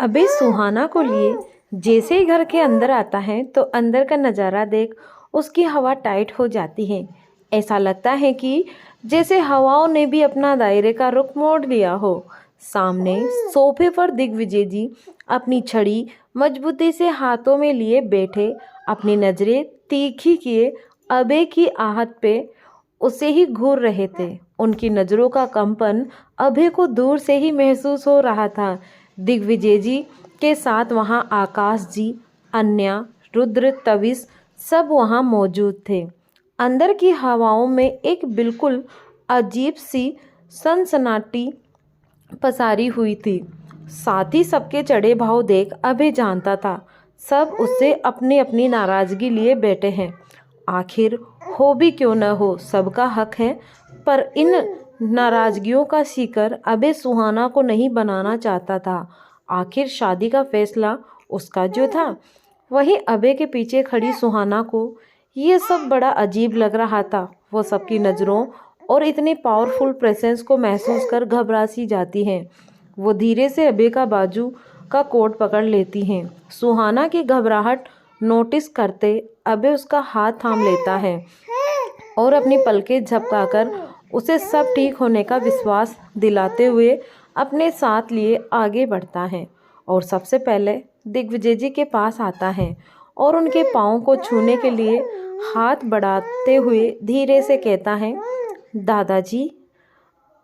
अबे सुहाना को लिए जैसे ही घर के अंदर आता है तो अंदर का नज़ारा देख उसकी हवा टाइट हो जाती है। ऐसा लगता है कि जैसे हवाओं ने भी अपना दायरे का रुख मोड़ लिया हो। सामने सोफे पर दिग्विजय जी अपनी छड़ी मजबूती से हाथों में लिए बैठे, अपनी नजरें तीखी किए अबे की आहट पे उसे ही घूर रहे थे। उनकी नज़रों का कंपन अभय को दूर से ही महसूस हो रहा था। दिग्विजय जी के साथ वहाँ आकाश जी, अन्या, रुद्र, तविस सब वहाँ मौजूद थे। अंदर की हवाओं में एक बिल्कुल अजीब सी सनसनाटी पसारी हुई थी। साथ ही सबके चढ़े भाव देख अभय जानता था सब उससे अपनी अपनी नाराज़गी लिए बैठे हैं। आखिर हो भी क्यों न हो, सबका हक है, पर इन नाराज़गियों का शिकार अभय सुहाना को नहीं बनाना चाहता था। आखिर शादी का फैसला उसका जो था। वहीं अभय के पीछे खड़ी सुहाना को ये सब बड़ा अजीब लग रहा था। वो सबकी नज़रों और इतनी पावरफुल प्रेजेंस को महसूस कर घबरा सी जाती हैं। वो धीरे से अभय का बाजू का कोट पकड़ लेती हैं। सुहाना की घबराहट नोटिस करते अभय उसका हाथ थाम लेता है और अपनी पलकें झपकाकर उसे सब ठीक होने का विश्वास दिलाते हुए अपने साथ लिए आगे बढ़ता है। और सबसे पहले दिग्विजय जी के पास आता है और उनके पाँव को छूने के लिए हाथ बढ़ाते हुए धीरे से कहता है, दादाजी।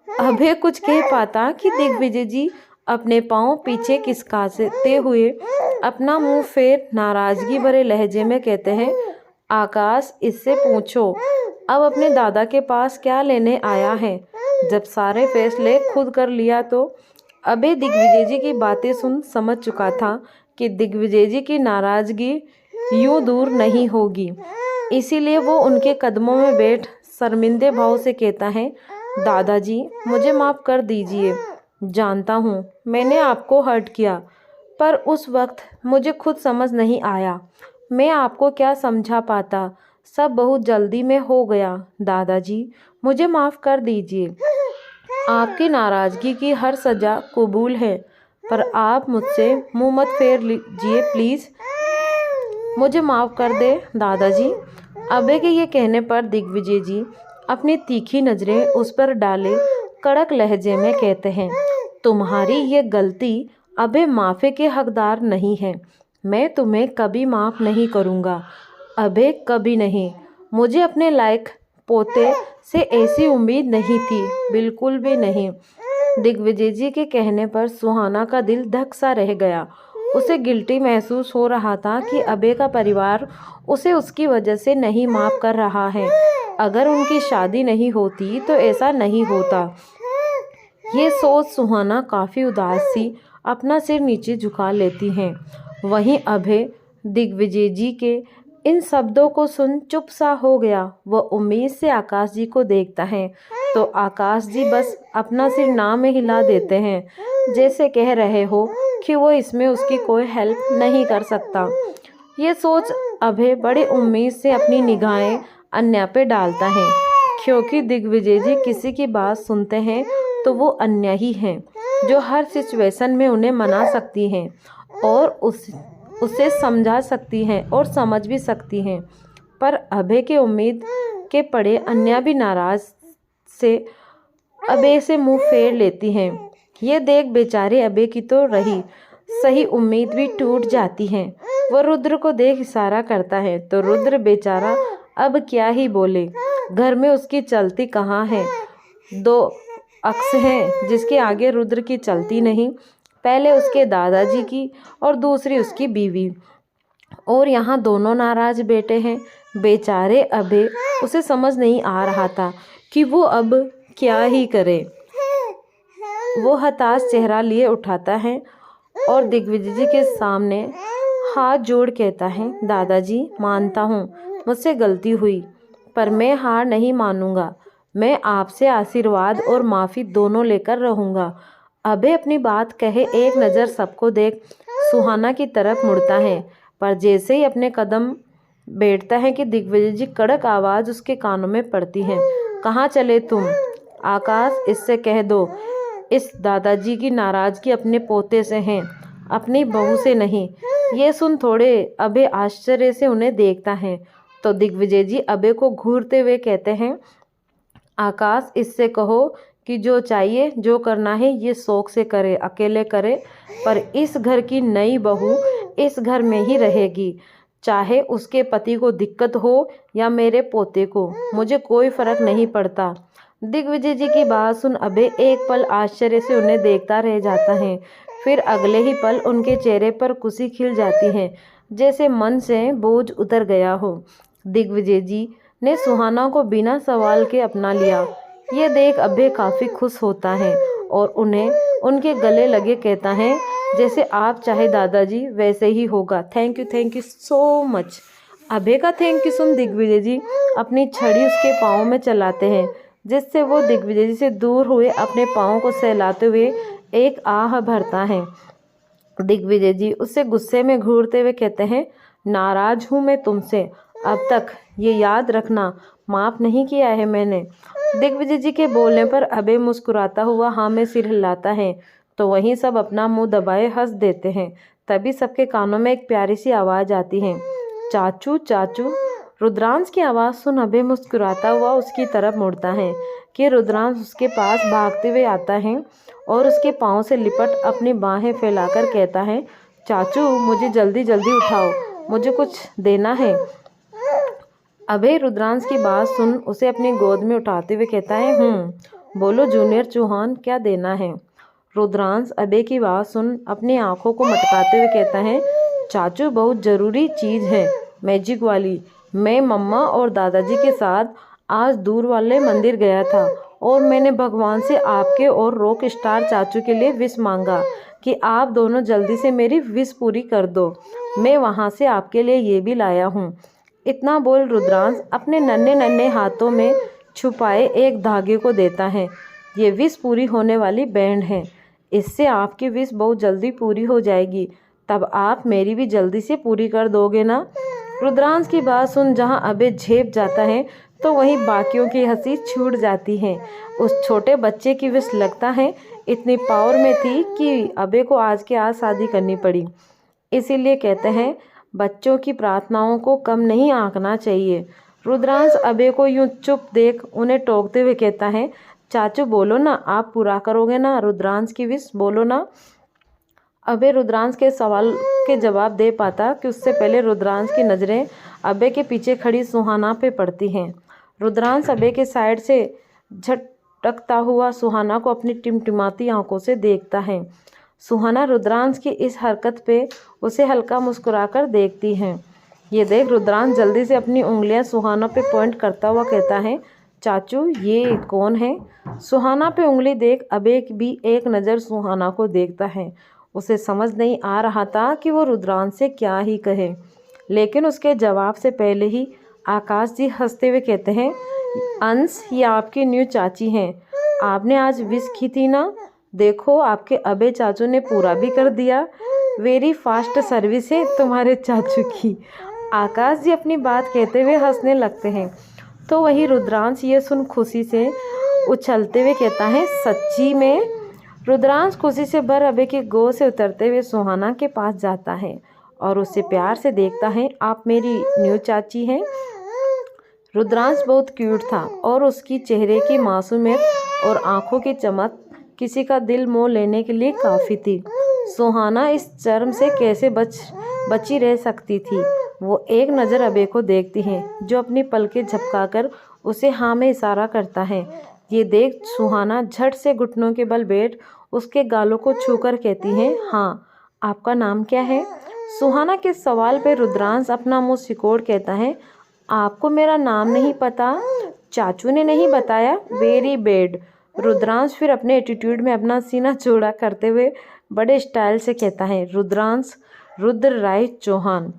अभय कुछ कह पाता कि दिग्विजय जी अपने पाँव पीछे खिसकाते हुए अपना मुंह फेर नाराज़गी भरे लहजे में कहते हैं, आकाश, इससे पूछो अब अपने दादा के पास क्या लेने आया है। जब सारे फैसले खुद कर लिया तो अभय दिग्विजय जी की बातें सुन समझ चुका था कि दिग्विजय जी की नाराज़गी यूं दूर नहीं होगी। इसीलिए वो उनके कदमों में बैठ शर्मिंदे भाव से कहता है, दादाजी, मुझे माफ़ कर दीजिए। जानता हूँ मैंने आपको हर्ट किया, पर उस वक्त मुझे खुद समझ नहीं आया मैं आपको क्या समझा पाता। सब बहुत जल्दी में हो गया। दादाजी, मुझे माफ़ कर दीजिए। आपकी नाराज़गी की हर सज़ा कबूल है, पर आप मुझसे मुँह मत फेर लीजिए प्लीज़। मुझे माफ़ कर दे दादाजी। अभय के ये कहने पर दिग्विजय जी अपनी तीखी नज़रें उस पर डाले कड़क लहजे में कहते हैं, तुम्हारी ये गलती अभय माफ़ी के हकदार नहीं है। मैं तुम्हें कभी माफ़ नहीं करूँगा अभय, कभी नहीं। मुझे अपने लायक पोते से ऐसी उम्मीद नहीं थी, बिल्कुल भी नहीं। दिग्विजय जी के कहने पर सुहाना का दिल धक सा रह गया। उसे गिल्टी महसूस हो रहा था कि अभय का परिवार उसे उसकी वजह से नहीं माफ़ कर रहा है। अगर उनकी शादी नहीं होती तो ऐसा नहीं होता। ये सोच सुहाना काफ़ी उदास सी अपना सिर नीचे झुका लेती हैं। वहीं अभय दिग्विजय जी के इन शब्दों को सुन चुप सा हो गया। वह उम्मीद से आकाश जी को देखता है तो आकाश जी बस अपना सिर ना में हिला देते हैं, जैसे कह रहे हो कि वो इसमें उसकी कोई हेल्प नहीं कर सकता। ये सोच अभय बड़ी उम्मीद से अपनी निगाहें अन्या पे डालता है, क्योंकि दिग्विजय जी किसी की बात सुनते हैं तो वो अन्या ही हैं जो हर सिचुएशन में उन्हें मना सकती हैं और उसे समझा सकती हैं और समझ भी सकती हैं। पर अभय के उम्मीद के पड़े अन्या भी नाराज से अभय से मुंह फेर लेती हैं। ये देख बेचारे अभय की तो रही सही उम्मीद भी टूट जाती है। वह रुद्र को देख इशारा करता है तो रुद्र बेचारा अब क्या ही बोले। घर में उसकी चलती कहाँ है। दो अक्स हैं जिसके आगे रुद्र की चलती नहीं। पहले उसके दादाजी की और दूसरी उसकी बीवी, और यहाँ दोनों नाराज बैठे हैं। बेचारे अभय उसे समझ नहीं आ रहा था कि वो अब क्या ही करे। वो हताश चेहरा लिए उठाता है और दिग्विजय जी के सामने हाथ जोड़ कहता है, दादाजी, मानता हूँ मुझसे गलती हुई, पर मैं हार नहीं मानूंगा। मैं आपसे आशीर्वाद और माफ़ी दोनों लेकर रहूँगा। अभय अपनी बात कहे एक नज़र सबको देख सुहाना की तरफ मुड़ता है, पर जैसे ही अपने कदम बैठता है कि दिग्विजय जी कड़क आवाज़ उसके कानों में पड़ती है, कहाँ चले तुम। आकाश, इससे कह दो इस दादाजी की नाराज़गी अपने पोते से हैं। अपनी बहू से नहीं। ये सुन थोड़े अभय आश्चर्य से उन्हें देखता है तो दिग्विजय जी अभय को घूरते हुए कहते हैं, आकाश, इससे कहो कि जो चाहिए जो करना है ये शौक से करे, अकेले करे, पर इस घर की नई बहू इस घर में ही रहेगी। चाहे उसके पति को दिक्कत हो या मेरे पोते को, मुझे कोई फर्क नहीं पड़ता। दिग्विजय जी की बात सुन अभय एक पल आश्चर्य से उन्हें देखता रह जाता है। फिर अगले ही पल उनके चेहरे पर खुशी खिल जाती है, जैसे मन से बोझ उतर गया हो। दिग्विजय जी ने सुहाना को बिना सवाल के अपना लिया। ये देख अभय काफ़ी खुश होता है और उन्हें उनके गले लगे कहता है, जैसे आप चाहे दादाजी वैसे ही होगा। Thank you so much. Abhay का थैंक यू सुन दिग्विजय जी अपनी छड़ी उसके पाँव में चलाते हैं, जिससे वो दिग्विजय जी से दूर हुए अपने पाँव को सहलाते हुए एक आह भरता है। दिग्विजय जी उससे गुस्से में घूरते हुए कहते हैं, नाराज हूँ मैं तुमसे, अब तक ये याद रखना, माफ़ नहीं किया है मैंने। दिग्विजय जी के बोलने पर अभय मुस्कुराता हुआ हाँ में सिर हिलाता है, तो वहीं सब अपना मुंह दबाए हंस देते हैं। तभी सबके कानों में एक प्यारी सी आवाज़ आती है, चाचू चाचू। रुद्रांश की आवाज़ सुन अभय मुस्कुराता हुआ उसकी तरफ मुड़ता है कि रुद्रांश उसके पास भागते हुए आता है और उसके पाँव से लिपट अपनी बाहें फैलाकर कहता है, चाचू मुझे जल्दी जल्दी उठाओ, मुझे कुछ देना है। अभय रुद्रांश की बात सुन उसे अपनी गोद में उठाते हुए कहता है, बोलो जूनियर चौहान, क्या देना है। रुद्रांश अभय की बात सुन अपनी आंखों को मटकाते हुए कहता है, चाचू बहुत ज़रूरी चीज़ है, मैजिक वाली। मैं मम्मा और दादाजी के साथ आज दूर वाले मंदिर गया था और मैंने भगवान से आपके और रॉक स्टार चाचू के लिए विश मांगा कि आप दोनों जल्दी से मेरी विश पूरी कर दो। मैं वहाँ से आपके लिए ये भी लाया हूँ। इतना बोल रुद्रांश अपने नन्हे नन्हे हाथों में छुपाए एक धागे को देता है। ये विश पूरी होने वाली बैंड है, इससे आपकी विश बहुत जल्दी पूरी हो जाएगी, तब आप मेरी भी जल्दी से पूरी कर दोगे ना। रुद्रांश की बात सुन जहाँ अभय झेप जाता है तो वहीं बाकियों की हंसी छूट जाती है। उस छोटे बच्चे की विश लगता है इतनी पावर में थी कि अभय को आज के आज शादी करनी पड़ी। इसीलिए कहते हैं बच्चों की प्रार्थनाओं को कम नहीं आंकना चाहिए। रुद्रांश अभय को यूं चुप देख उन्हें टोकते हुए कहता है, चाचू बोलो ना, आप पूरा करोगे ना रुद्रांश की विश, बोलो ना। अभय रुद्रांश के सवाल के जवाब दे पाता कि उससे पहले रुद्रांश की नज़रें अभय के पीछे खड़ी सुहाना पे पड़ती हैं। रुद्रांश अभय के साइड से झटकता हुआ सुहाना को अपनी टिमटिमाती आंखों से देखता है। सुहाना रुद्रांश की इस हरकत पे उसे हल्का मुस्कुराकर देखती है। ये देख रुद्रांश जल्दी से अपनी उंगलियां सुहाना पे पॉइंट करता हुआ कहता है, चाचू ये कौन है। सुहाना पे उंगली देख अभय भी एक नज़र सुहाना को देखता है। उसे समझ नहीं आ रहा था कि वो रुद्रांश से क्या ही कहे, लेकिन उसके जवाब से पहले ही आकाश जी हंसते हुए कहते हैं, अंश ये आपकी न्यू चाची हैं, आपने आज विश की थी ना, देखो आपके अभय चाचू ने पूरा भी कर दिया। वेरी फास्ट सर्विस है तुम्हारे चाचू की। आकाश जी अपनी बात कहते हुए हंसने लगते हैं, तो वही रुद्रांश ये सुन खुशी से उछलते हुए कहता है, सच्ची में। रुद्रांश खुशी से भर अभय की गोद से उतरते हुए सुहाना के पास जाता है और उससे प्यार से देखता है, आप मेरी न्यू चाची हैं। रुद्रांश बहुत क्यूट था और उसकी चेहरे की मासूमियत और आंखों की चमक किसी का दिल मोह लेने के लिए काफ़ी थी। सुहाना इस शर्म से कैसे बची रह सकती थी। वो एक नज़र अभय को देखती है जो अपनी पलकें झपकाकर उसे हाँ में इशारा करता है। ये देख सुहाना झट से घुटनों के बल बैठ उसके गालों को छूकर कहती है, हाँ आपका नाम क्या है। सुहाना के सवाल पे रुद्रांश अपना मुंह सिकोड़ कहता है, आपको मेरा नाम नहीं पता, चाचू ने नहीं बताया, वेरी बैड। रुद्रांश फिर अपने एटीट्यूड में अपना सीना चौड़ा करते हुए बड़े स्टाइल से कहता है, रुद्रांश रुद्र राय चौहान।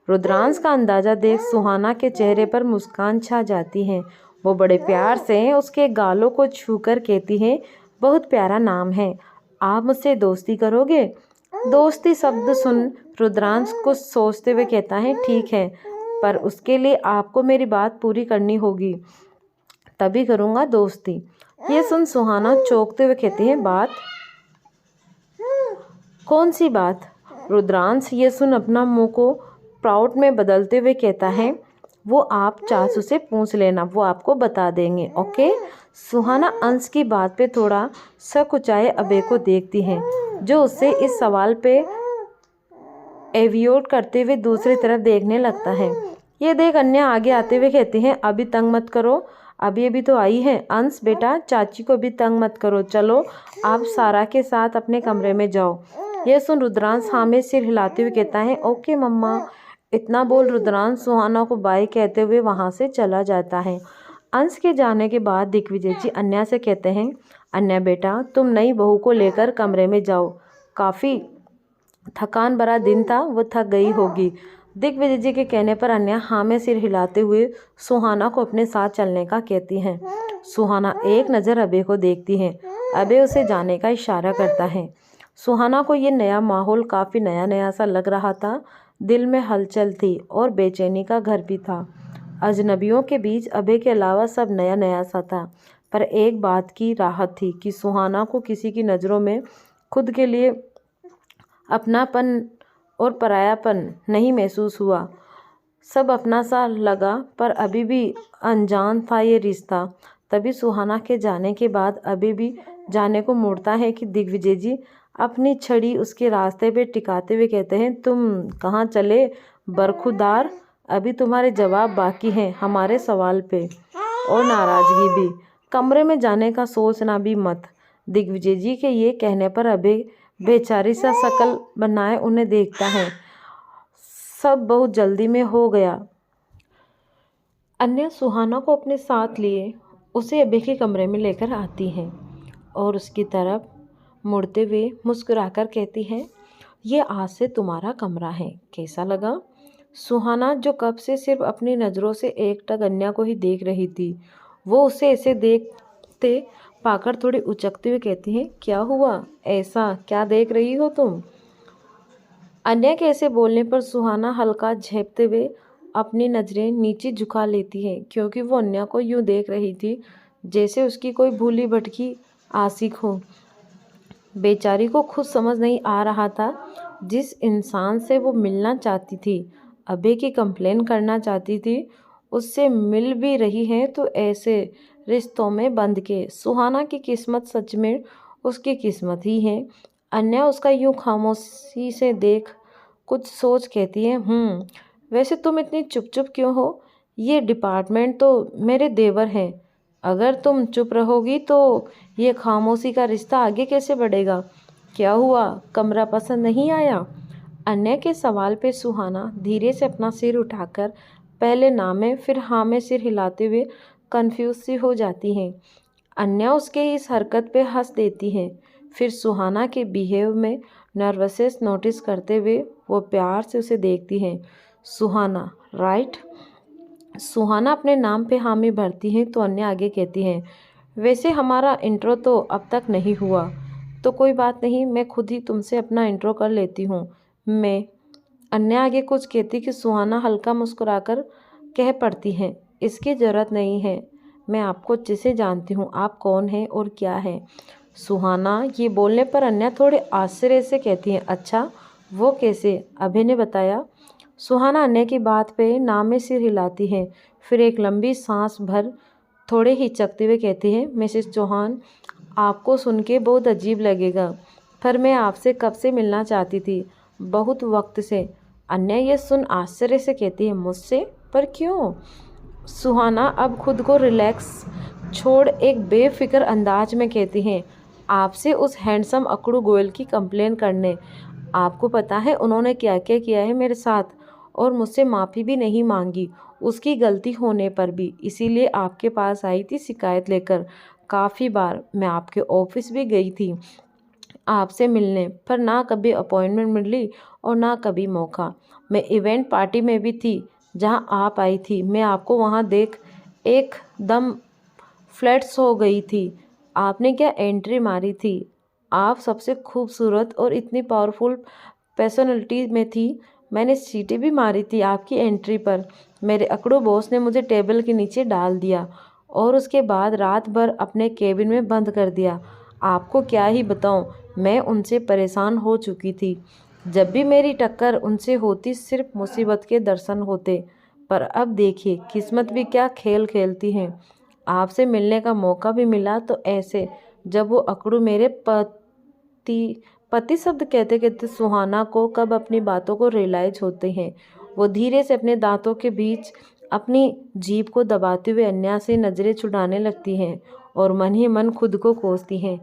रुद्रांश का अंदाज़ा देख सुहाना के चेहरे पर मुस्कान छा जाती है। वो बड़े प्यार से उसके गालों को छूकर कहती है, बहुत प्यारा नाम है, आप मुझसे दोस्ती करोगे। दोस्ती शब्द सुन रुद्रांश कुछ सोचते हुए कहता है, ठीक है, पर उसके लिए आपको मेरी बात पूरी करनी होगी, तभी करूँगा दोस्ती। ये सुन सुहाना चौंकते हुए कहती है, बात कौन सी बात। रुद्रांश ये सुन अपना मुंह को प्राउड में बदलते हुए कहता है, वो आप चाचू से पूछ लेना, वो आपको बता देंगे। ओके। सुहाना अंश की बात पे थोड़ा सकुचाए अभय को देखती है, जो उससे इस सवाल पे एवियोट करते हुए दूसरी तरफ देखने लगता है। ये देख अन्य आगे आते हुए कहते हैं, अभी तंग मत करो, अभी तो आई है। अंश बेटा, चाची को भी तंग मत करो, चलो आप सारा के साथ अपने कमरे में जाओ। यह सुन रुद्रांश हाँ में सिर हिलाते हुए कहता है, ओके मम्मा। इतना बोल रुद्रांश सुहाना को बाय कहते हुए वहाँ से चला जाता है। अंश के जाने के बाद दिग्विजय जी अन्या से कहते हैं, अन्या बेटा तुम नई बहू को लेकर कमरे में जाओ, काफ़ी थकान भरा दिन था, वो थक गई होगी। दिग्विजय जी के कहने पर अन्या हाँ में सिर हिलाते हुए सुहाना को अपने साथ चलने का कहती हैं। सुहाना एक नज़र अभय को देखती है, अभय उसे जाने का इशारा करता है। सुहाना को ये नया माहौल काफ़ी नया नया सा लग रहा था। दिल में हलचल थी और बेचैनी का घर भी था। अजनबियों के बीच अभय के अलावा सब नया नया सा था, पर एक बात की राहत थी कि सुहाना को किसी की नज़रों में खुद के लिए अपनापन और परायापन नहीं महसूस हुआ। सब अपना सा लगा, पर अभी भी अनजान था ये रिश्ता। तभी सुहाना के जाने के बाद अभी भी जाने को मुड़ता है कि दिग्विजय जी अपनी छड़ी उसके रास्ते पे टिकाते हुए कहते हैं, तुम कहाँ चले बरखुदार, अभी तुम्हारे जवाब बाकी हैं हमारे सवाल पे, और नाराज़गी भी। कमरे में जाने का सोचना भी मत। दिग्विजय जी के ये कहने पर अभय बेचारी सा शकल बनाए उन्हें देखता है। सब बहुत जल्दी में हो गया। अन्य सुहाना को अपने साथ लिए उसे अभय के कमरे में लेकर आती हैं और उसकी तरफ मुड़ते हुए मुस्कुराकर कहती है, ये आज से तुम्हारा कमरा है, कैसा लगा? सुहाना जो कब से सिर्फ अपनी नज़रों से एकटक अन्या को ही देख रही थी, वो उसे ऐसे देखते पाकर थोड़ी उचकते हुए कहती है, क्या हुआ, ऐसा क्या देख रही हो तुम? अन्या के ऐसे बोलने पर सुहाना हल्का झेपते हुए अपनी नज़रें नीचे झुका लेती है, क्योंकि वो अन्या को यूँ देख रही थी जैसे उसकी कोई भूली भटकी आशिक हो। बेचारी को खुद समझ नहीं आ रहा था, जिस इंसान से वो मिलना चाहती थी, अभय की कंप्लेन करना चाहती थी, उससे मिल भी रही है, तो ऐसे रिश्तों में बंध के सुहाना की किस्मत सच में उसकी किस्मत ही है। अन्या उसका यूं खामोशी से देख कुछ सोच कहती है, वैसे तुम इतनी चुप चुप क्यों हो? ये डिपार्टमेंट तो मेरे देवर हैं, अगर तुम चुप रहोगी तो ये खामोशी का रिश्ता आगे कैसे बढ़ेगा? क्या हुआ, कमरा पसंद नहीं आया? अन्य के सवाल पे सुहाना धीरे से अपना सिर उठाकर पहले ना में फिर हाँ में सिर हिलाते हुए कंफ्यूज सी हो जाती हैं। अन्या उसके इस हरकत पे हंस देती है। फिर सुहाना के बिहेव में नर्वसनेस नोटिस करते हुए वो प्यार से उसे देखती हैं। सुहाना, राइट? सुहाना अपने नाम पे हामी भरती है तो अन्य आगे कहती हैं, वैसे हमारा इंट्रो तो अब तक नहीं हुआ, तो कोई बात नहीं, मैं खुद ही तुमसे अपना इंट्रो कर लेती हूँ। मैं अन्य आगे कुछ कहती कि सुहाना हल्का मुस्कुराकर कह पड़ती है, इसकी ज़रूरत नहीं है, मैं आपको अच्छे से जानती हूँ, आप कौन हैं और क्या है। सुहाना ये बोलने पर अन्य थोड़े आश्चर्य से कहती हैं, अच्छा वो कैसे, अभय ने बताया? सुहाना अन्य की बात पे नाम में सिर हिलाती है, फिर एक लंबी सांस भर थोड़े हिचकते हुए कहती है, मिसेस चौहान, आपको सुन के बहुत अजीब लगेगा, पर मैं आपसे कब से मिलना चाहती थी, बहुत वक्त से। अन्य ये सुन आश्चर्य से कहती है, मुझसे? पर क्यों? सुहाना अब खुद को रिलैक्स छोड़ एक बेफिक्र अंदाज में कहती हैं, आपसे उस हैंडसम अकड़ू गोयल की कंप्लेन करने। आपको पता है उन्होंने क्या क्या किया है मेरे साथ, और मुझसे माफ़ी भी नहीं मांगी उसकी गलती होने पर भी, इसीलिए आपके पास आई थी शिकायत लेकर। काफ़ी बार मैं आपके ऑफिस भी गई थी आपसे मिलने, पर ना कभी अपॉइंटमेंट मिली और ना कभी मौका। मैं इवेंट पार्टी में भी थी जहां आप आई थी, मैं आपको वहां देख एकदम फ्लैट्स हो गई थी। आपने क्या एंट्री मारी थी, आप सबसे खूबसूरत और इतनी पावरफुल पर्सनैलिटी में थी। मैंने सीटी भी मारी थी आपकी एंट्री पर। मेरे अकड़ू बॉस ने मुझे टेबल के नीचे डाल दिया और उसके बाद रात भर अपने केबिन में बंद कर दिया। आपको क्या ही बताऊं, मैं उनसे परेशान हो चुकी थी। जब भी मेरी टक्कर उनसे होती सिर्फ मुसीबत के दर्शन होते। पर अब देखिए किस्मत भी क्या खेल खेलती है। आपसे मिलने का मौका भी मिला तो ऐसे, जब वो अकड़ू मेरे पति पति शब्द कहते कहते सुहाना को कब अपनी बातों को रियलाइज होते हैं। वो धीरे से अपने दांतों के बीच अपनी जीभ को दबाते हुए अन्या से नजरें छुड़ाने लगती हैं और मन ही मन खुद को कोसती हैं।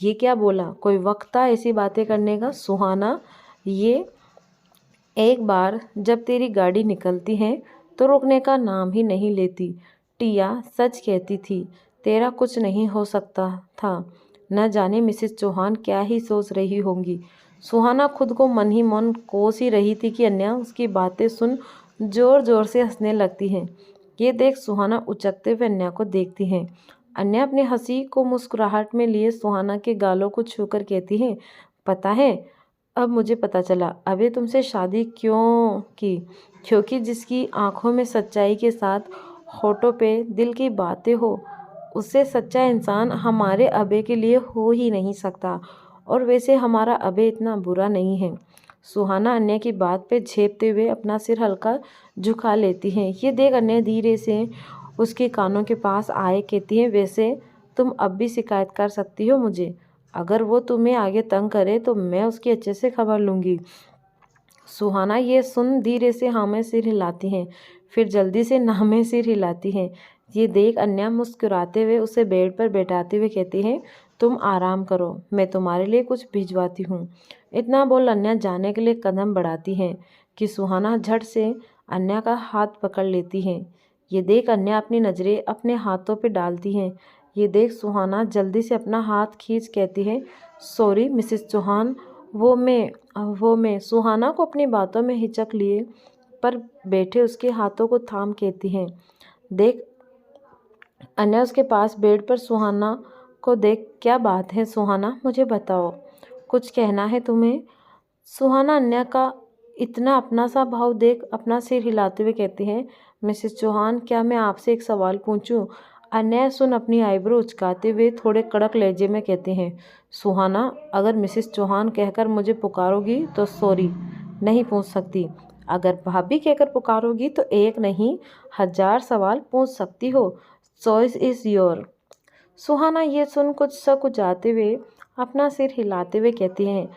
ये क्या बोला, कोई वक्त था ऐसी बातें करने का सुहाना। ये एक बार जब तेरी गाड़ी निकलती है तो रुकने का नाम ही नहीं लेती। टिया सच कहती थी, तेरा कुछ नहीं हो सकता था। न जाने मिसेस चौहान क्या ही सोच रही होंगी। सुहाना खुद को मन ही मन कोस ही रही थी कि अन्या उसकी बातें सुन जोर जोर से हंसने लगती है। ये देख सुहाना उचकते हुए अन्या को देखती है। अन्या अपनी हंसी को मुस्कुराहट में लिए सुहाना के गालों को छूकर कहती है, पता है अब मुझे पता चला अबे तुमसे शादी क्यों की। क्योंकि जिसकी आंखों में सच्चाई के साथ होठों पे दिल की बातें हो, उससे सच्चा इंसान हमारे अबे के लिए हो ही नहीं सकता। और वैसे हमारा अबे इतना बुरा नहीं है। सुहाना अन्य की बात पे झेपते हुए अपना सिर हल्का झुका लेती है। ये देख अन्य धीरे से उसके कानों के पास आए कहती है, वैसे तुम अब भी शिकायत कर सकती हो मुझे। अगर वो तुम्हें आगे तंग करे तो मैं उसकी अच्छे से खबर लूँगी। सुहाना ये सुन धीरे से हाँ में सिर हिलाती हैं, फिर जल्दी से ना में सिर हिलाती हैं। ये देख अन्या मुस्कुराते हुए उसे बेड पर बैठाते हुए कहती है, तुम आराम करो, मैं तुम्हारे लिए कुछ भिजवाती हूँ। इतना बोल अन्या जाने के लिए कदम बढ़ाती है कि सुहाना झट से अन्या का हाथ पकड़ लेती है। ये देख अन्या अपनी नज़रें अपने हाथों पर डालती हैं। ये देख सुहाना जल्दी से अपना हाथ खींच कहती है, सॉरी मिसेस चौहान, वो मैं सुहाना को अपनी बातों में हिचक लिए पर बैठे उसके हाथों को थाम कहती हैं। देख अन्या उसके पास बेड पर सुहाना को देख, क्या बात है सुहाना, मुझे बताओ, कुछ कहना है तुम्हें। सुहाना अन्या का इतना अपना सा भाव देख अपना सिर हिलाते हुए कहती है, मिसेस चौहान क्या मैं आपसे एक सवाल पूछूं। अन्या सुन अपनी आईब्रो उचकाते हुए थोड़े कड़क लहजे में कहते हैं, सुहाना अगर मिसेस चौहान कहकर मुझे पुकारोगी तो सॉरी नहीं पूछ सकती। अगर भाभी कहकर पुकारोगी तो एक नहीं 1000 सवाल पूछ सकती हो। Choice is your. सुहाना ये सुन कुछ सकुचाते हुए अपना सिर हिलाते हुए कहती हैं,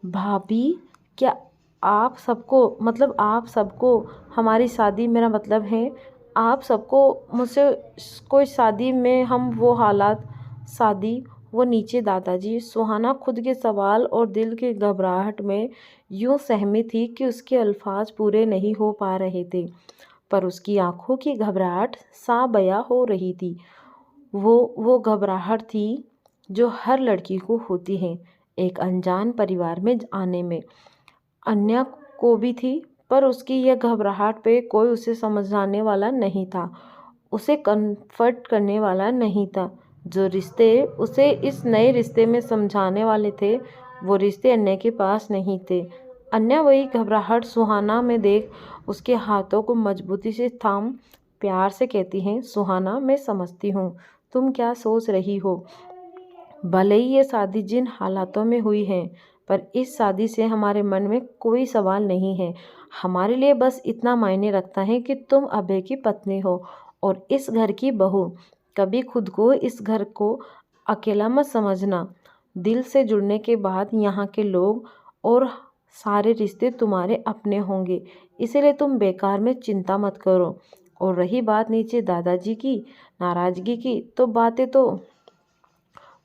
भाभी क्या आप सबको हमारी शादी, मेरा मतलब है आप सबको मुझसे कोई शादी में हम वो हालात शादी वो नीचे दादाजी। सुहाना खुद के सवाल और दिल की घबराहट में यूं सहमी थी कि उसके अल्फाज पूरे नहीं हो पा रहे थे, पर उसकी आंखों की घबराहट साबया हो रही थी। वो घबराहट थी जो हर लड़की को होती है एक अनजान परिवार में आने में। अन्या को भी थी, पर उसकी यह घबराहट पे कोई उसे समझाने वाला नहीं था, उसे कंफर्ट करने वाला नहीं था। जो रिश्ते उसे इस नए रिश्ते में समझाने वाले थे, वो रिश्ते अन्य के पास नहीं थे। अन्य वही घबराहट सुहाना में देख उसके हाथों को मजबूती से थाम प्यार से कहती हैं, सुहाना मैं समझती हूँ तुम क्या सोच रही हो। भले ही ये शादी जिन हालातों में हुई है, पर इस शादी से हमारे मन में कोई सवाल नहीं है। हमारे लिए बस इतना मायने रखता है कि तुम अभय की पत्नी हो और इस घर की बहू। कभी खुद को इस घर को अकेला मत समझना। दिल से जुड़ने के बाद यहाँ के लोग और सारे रिश्ते तुम्हारे अपने होंगे, इसीलिए तुम बेकार में चिंता मत करो। और रही बात नीचे दादाजी की नाराज़गी की, तो बातें तो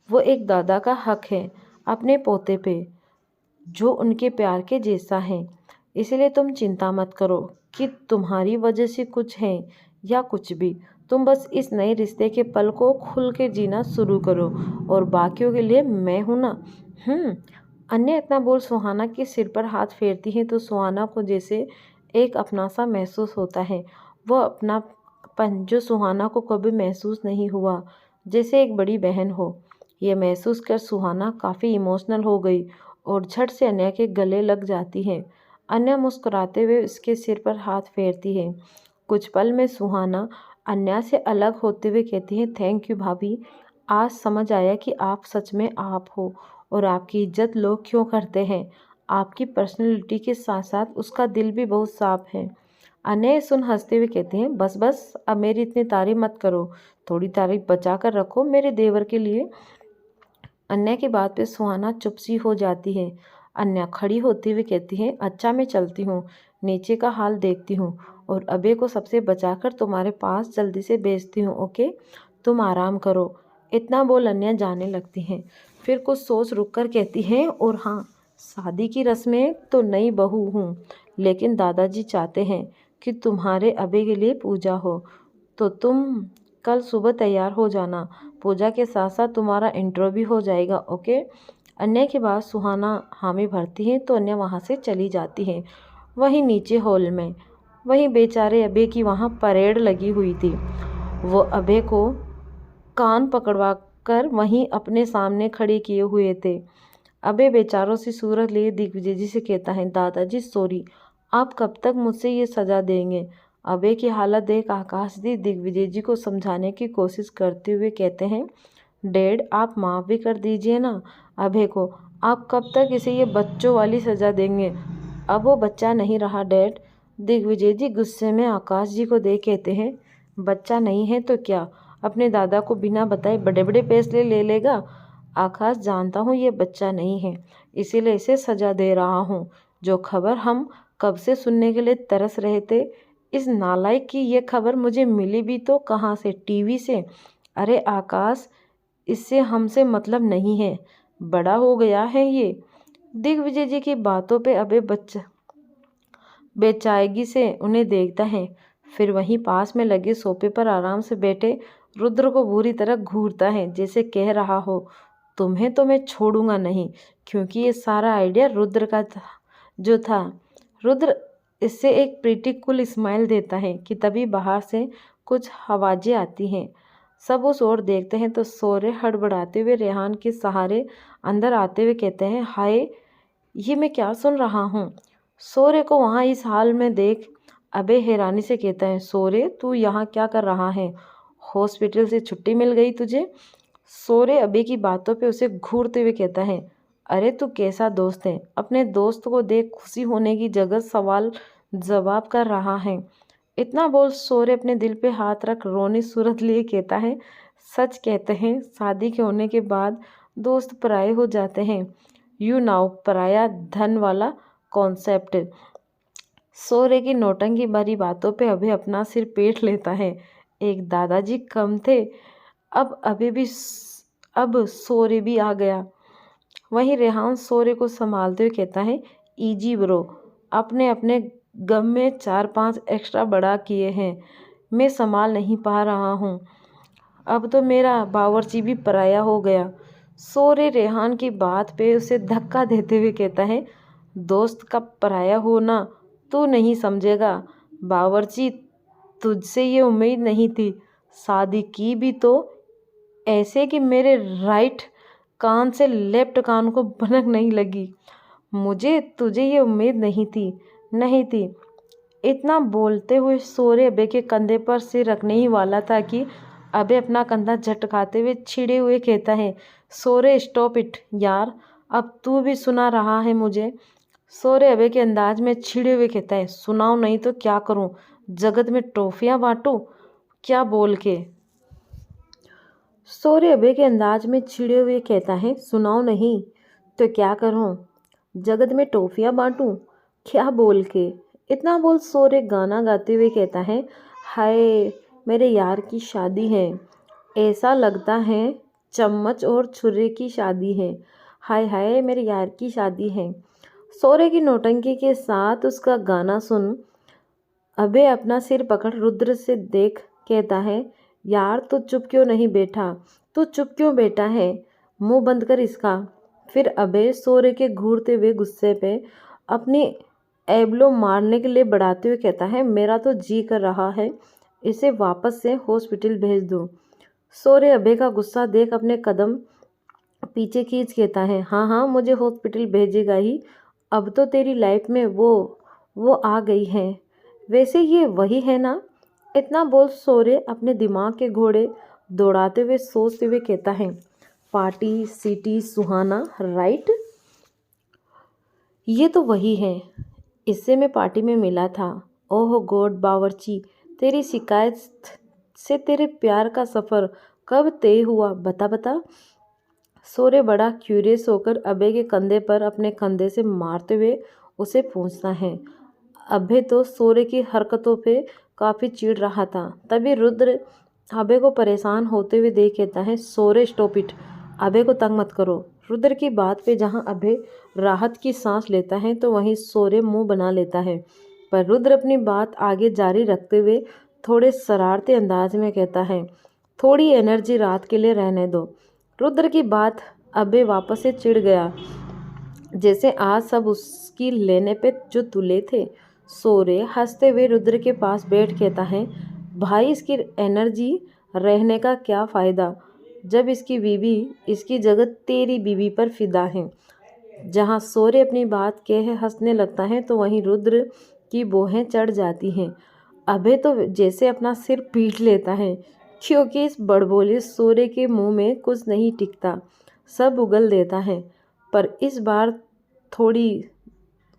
वो एक दादा का हक है अपने पोते पे, जो उनके प्यार के जैसा है। इसलिए तुम चिंता मत करो कि तुम्हारी वजह से कुछ है या कुछ भी। तुम बस इस नए रिश्ते के पल को खुल के जीना शुरू करो और बाकियों के लिए मैं हूँ ना। अन्य इतना बोल सुहाना के सिर पर हाथ फेरती है तो सुहाना को जैसे एक अपना सा महसूस होता है। वो अपनापन जो सुहाना को कभी महसूस नहीं हुआ, जैसे एक बड़ी बहन हो। यह महसूस कर सुहाना काफ़ी इमोशनल हो गई और झट से अन्या के गले लग जाती है। अन्या मुस्कुराते हुए उसके सिर पर हाथ फेरती है। कुछ पल में सुहाना अन्या से अलग होते हुए कहती है, थैंक यू भाभी, आज समझ आया कि आप सच में आप हो और आपकी इज्जत लोग क्यों करते हैं। आपकी पर्सनैलिटी के साथ साथ उसका दिल भी बहुत साफ है। अनय सुन हंसते हुए कहते हैं, बस बस अब मेरी इतनी तारीफ मत करो, थोड़ी तारीफ बचा कर रखो मेरे देवर के लिए। अन्य की बात पे सुहाना चुप सी हो जाती है। अन्य खड़ी होती हुई कहती है, अच्छा मैं चलती हूँ, नीचे का हाल देखती हूँ और अबे को सबसे बचाकर तुम्हारे पास जल्दी से भेजती हूँ। ओके, तुम आराम करो। इतना बोल अन्य जाने लगती हैं। फिर कुछ सोच रुक कर कहती हैं, और हाँ, शादी की रस्में तो नई बहू हूँ, लेकिन दादाजी चाहते हैं कि तुम्हारे अबे के लिए पूजा हो, तो तुम कल सुबह तैयार हो जाना। पूजा के साथ साथ तुम्हारा इंट्रो भी हो जाएगा। ओके। अन्य के बाद सुहाना हामी भरती है तो अन्य वहाँ से चली जाती है। वहीं नीचे हॉल में वहीं बेचारे अबे की वहाँ परेड लगी हुई थी। वो अबे को कान पकड़वा कर वहीं अपने सामने खड़े किए हुए थे। अबे बेचारों से सूरत लिए दिग्विजय जी से कहता है, दादाजी सॉरी, आप कब तक मुझसे ये सज़ा देंगे। अबे की हालत देख आकाश दी दिग्विजय जी को समझाने की कोशिश करते हुए कहते हैं, डैड आप माफ़ भी कर दीजिए ना अभय को, आप कब तक इसे ये बच्चों वाली सज़ा देंगे। अब वो बच्चा नहीं रहा डैड। दिग्विजय जी गुस्से में आकाश जी को देख कहते हैं, बच्चा नहीं है तो क्या, अपने दादा को बिना बताए बड़े बड़े फैसले ले लेगा। आकाश जानता हूँ ये बच्चा नहीं है, इसीलिए इसे सज़ा दे रहा हूँ। जो खबर हम कब से सुनने के लिए तरस रहे थे, इस नालायक की ये खबर मुझे मिली भी तो कहाँ से, टीवी से। अरे आकाश, इससे हमसे मतलब नहीं है, बड़ा हो गया है ये। दिग्विजय जी की बातों पे अबे बच्चा बेचाएगी से उन्हें देखता है। फिर वहीं पास में लगे सोफे पर आराम से बैठे रुद्र को बुरी तरह घूरता है, जैसे कह रहा हो, तुम्हें तो मैं छोड़ूंगा नहीं, क्योंकि ये सारा आइडिया रुद्र का जो था। रुद्र इससे एक प्रीटी कूल स्माइल देता है कि तभी बाहर से कुछ आवाज़ें आती हैं। सब उस ओर देखते हैं तो सोरे हड़बड़ाते हुए रेहान के सहारे अंदर आते हुए कहते हैं, हाय ये मैं क्या सुन रहा हूँ। सोरे को वहाँ इस हाल में देख अबे हैरानी से कहता है, सोरे तू यहाँ क्या कर रहा है, हॉस्पिटल से छुट्टी मिल गई तुझे। सोरे अबे की बातों पे उसे घूरते हुए कहता है, अरे तू कैसा दोस्त है, अपने दोस्त को देख खुशी होने की जगह सवाल जवाब कर रहा है। इतना बोल सोरे अपने दिल पे हाथ रख रोनी सूरत लिए कहता है, सच कहते हैं शादी के होने के बाद दोस्त पराये हो जाते हैं। यू नाउ पराया धन वाला कॉन्सेप्ट। सोरे की नौटंकी भरी बातों पे अभी अपना सिर पेट लेता है। एक दादाजी कम थे, अब सोरे भी आ गया। वहीं रेहान सोरे को संभालते हुए कहता है, इजी ब्रो, अपने अपने गम में 4-5 एक्स्ट्रा बढ़ा किए हैं, मैं संभाल नहीं पा रहा हूँ। अब तो मेरा बावर्ची भी पराया हो गया। सोरे रेहान की बात पे उसे धक्का देते हुए कहता है, दोस्त का पराया होना तू नहीं समझेगा, बावर्ची तुझसे ये उम्मीद नहीं थी। शादी की भी तो ऐसे कि मेरे राइट कान से लेफ्ट कान को भनक नहीं लगी। मुझे तुझे ये उम्मीद नहीं थी। इतना बोलते हुए सोरे अबे के कंधे पर सिर रखने ही वाला था कि अबे अपना कंधा झटकाते हुए छिड़े हुए कहता है, सोरे स्टॉप इट यार, अब तू भी सुना रहा है मुझे। सोरे अबे के अंदाज में छिड़े हुए कहता है, सुनाओ नहीं तो क्या करूं, जगत में ट्रॉफियां बांटूं क्या बोल के। सोरे अबे के अंदाज में छिड़े हुए कहता है, सुनाओ नहीं तो क्या करूं, जगत में टॉफियां बांटूं क्या बोल के। इतना बोल सोरे गाना गाते हुए कहता है, हाय मेरे यार की शादी है, ऐसा लगता है चम्मच और छुरे की शादी है, हाय हाय मेरे यार की शादी है। सोरे की नौटंकी के साथ उसका गाना सुन अबे अपना सिर पकड़ रुद्र से देख कहता है, यार तू चुप क्यों नहीं बैठा, तू चुप क्यों बैठा है, मुंह बंद कर इसका। फिर अबे सोरे के घूरते हुए गुस्से पे अपनी एब्लो मारने के लिए बढ़ाते हुए कहता है, मेरा तो जी कर रहा है इसे वापस से हॉस्पिटल भेज दूँ। सोरे अबे का गुस्सा देख अपने कदम पीछे खींच कहता है, हाँ हाँ मुझे हॉस्पिटल भेजेगा ही, अब तो तेरी लाइफ में वो आ गई है, वैसे ये वही है ना। इतना बोल सोरे अपने दिमाग के घोड़े दौड़ाते हुए सोचते हुए कहता है, पार्टी सिटी सुहाना राइट। ये तो वही है, इससे मैं पार्टी में मिला था। ओह गॉड बावर्ची, तेरी शिकायत से तेरे प्यार का सफ़र कब तय हुआ, बता बता। सोरे बड़ा क्यूरियस होकर अभय के कंधे पर अपने कंधे से मारते हुए उसे पूछता है। अभय तो सोरे की हरकतों पे काफ़ी चिढ़ रहा था। तभी रुद्र अभय को परेशान होते हुए देख कहता है, सोरे स्टॉप इट, अभय को तंग मत करो। रुद्र की बात पे जहाँ अभय राहत की सांस लेता है तो वहीं सोरे मुंह बना लेता है। पर रुद्र अपनी बात आगे जारी रखते हुए थोड़े शरारती अंदाज में कहता है, थोड़ी एनर्जी रात के लिए रहने दो। रुद्र की बात अभय वापस से चिढ़ गया, जैसे आज सब उसकी लेने पे जो तुले थे। सोरे हंसते हुए रुद्र के पास बैठ कहता है, भाई इसकी एनर्जी रहने का क्या फ़ायदा जब इसकी बीवी इसकी जगह तेरी बीवी पर फिदा है। जहाँ सोरे अपनी बात कह हंसने लगता है तो वहीं रुद्र की भौहें चढ़ जाती हैं। अभय तो जैसे अपना सिर पीट लेता है, क्योंकि इस बड़बोले सोरे के मुंह में कुछ नहीं टिकता, सब उगल देता है। पर इस बार थोड़ी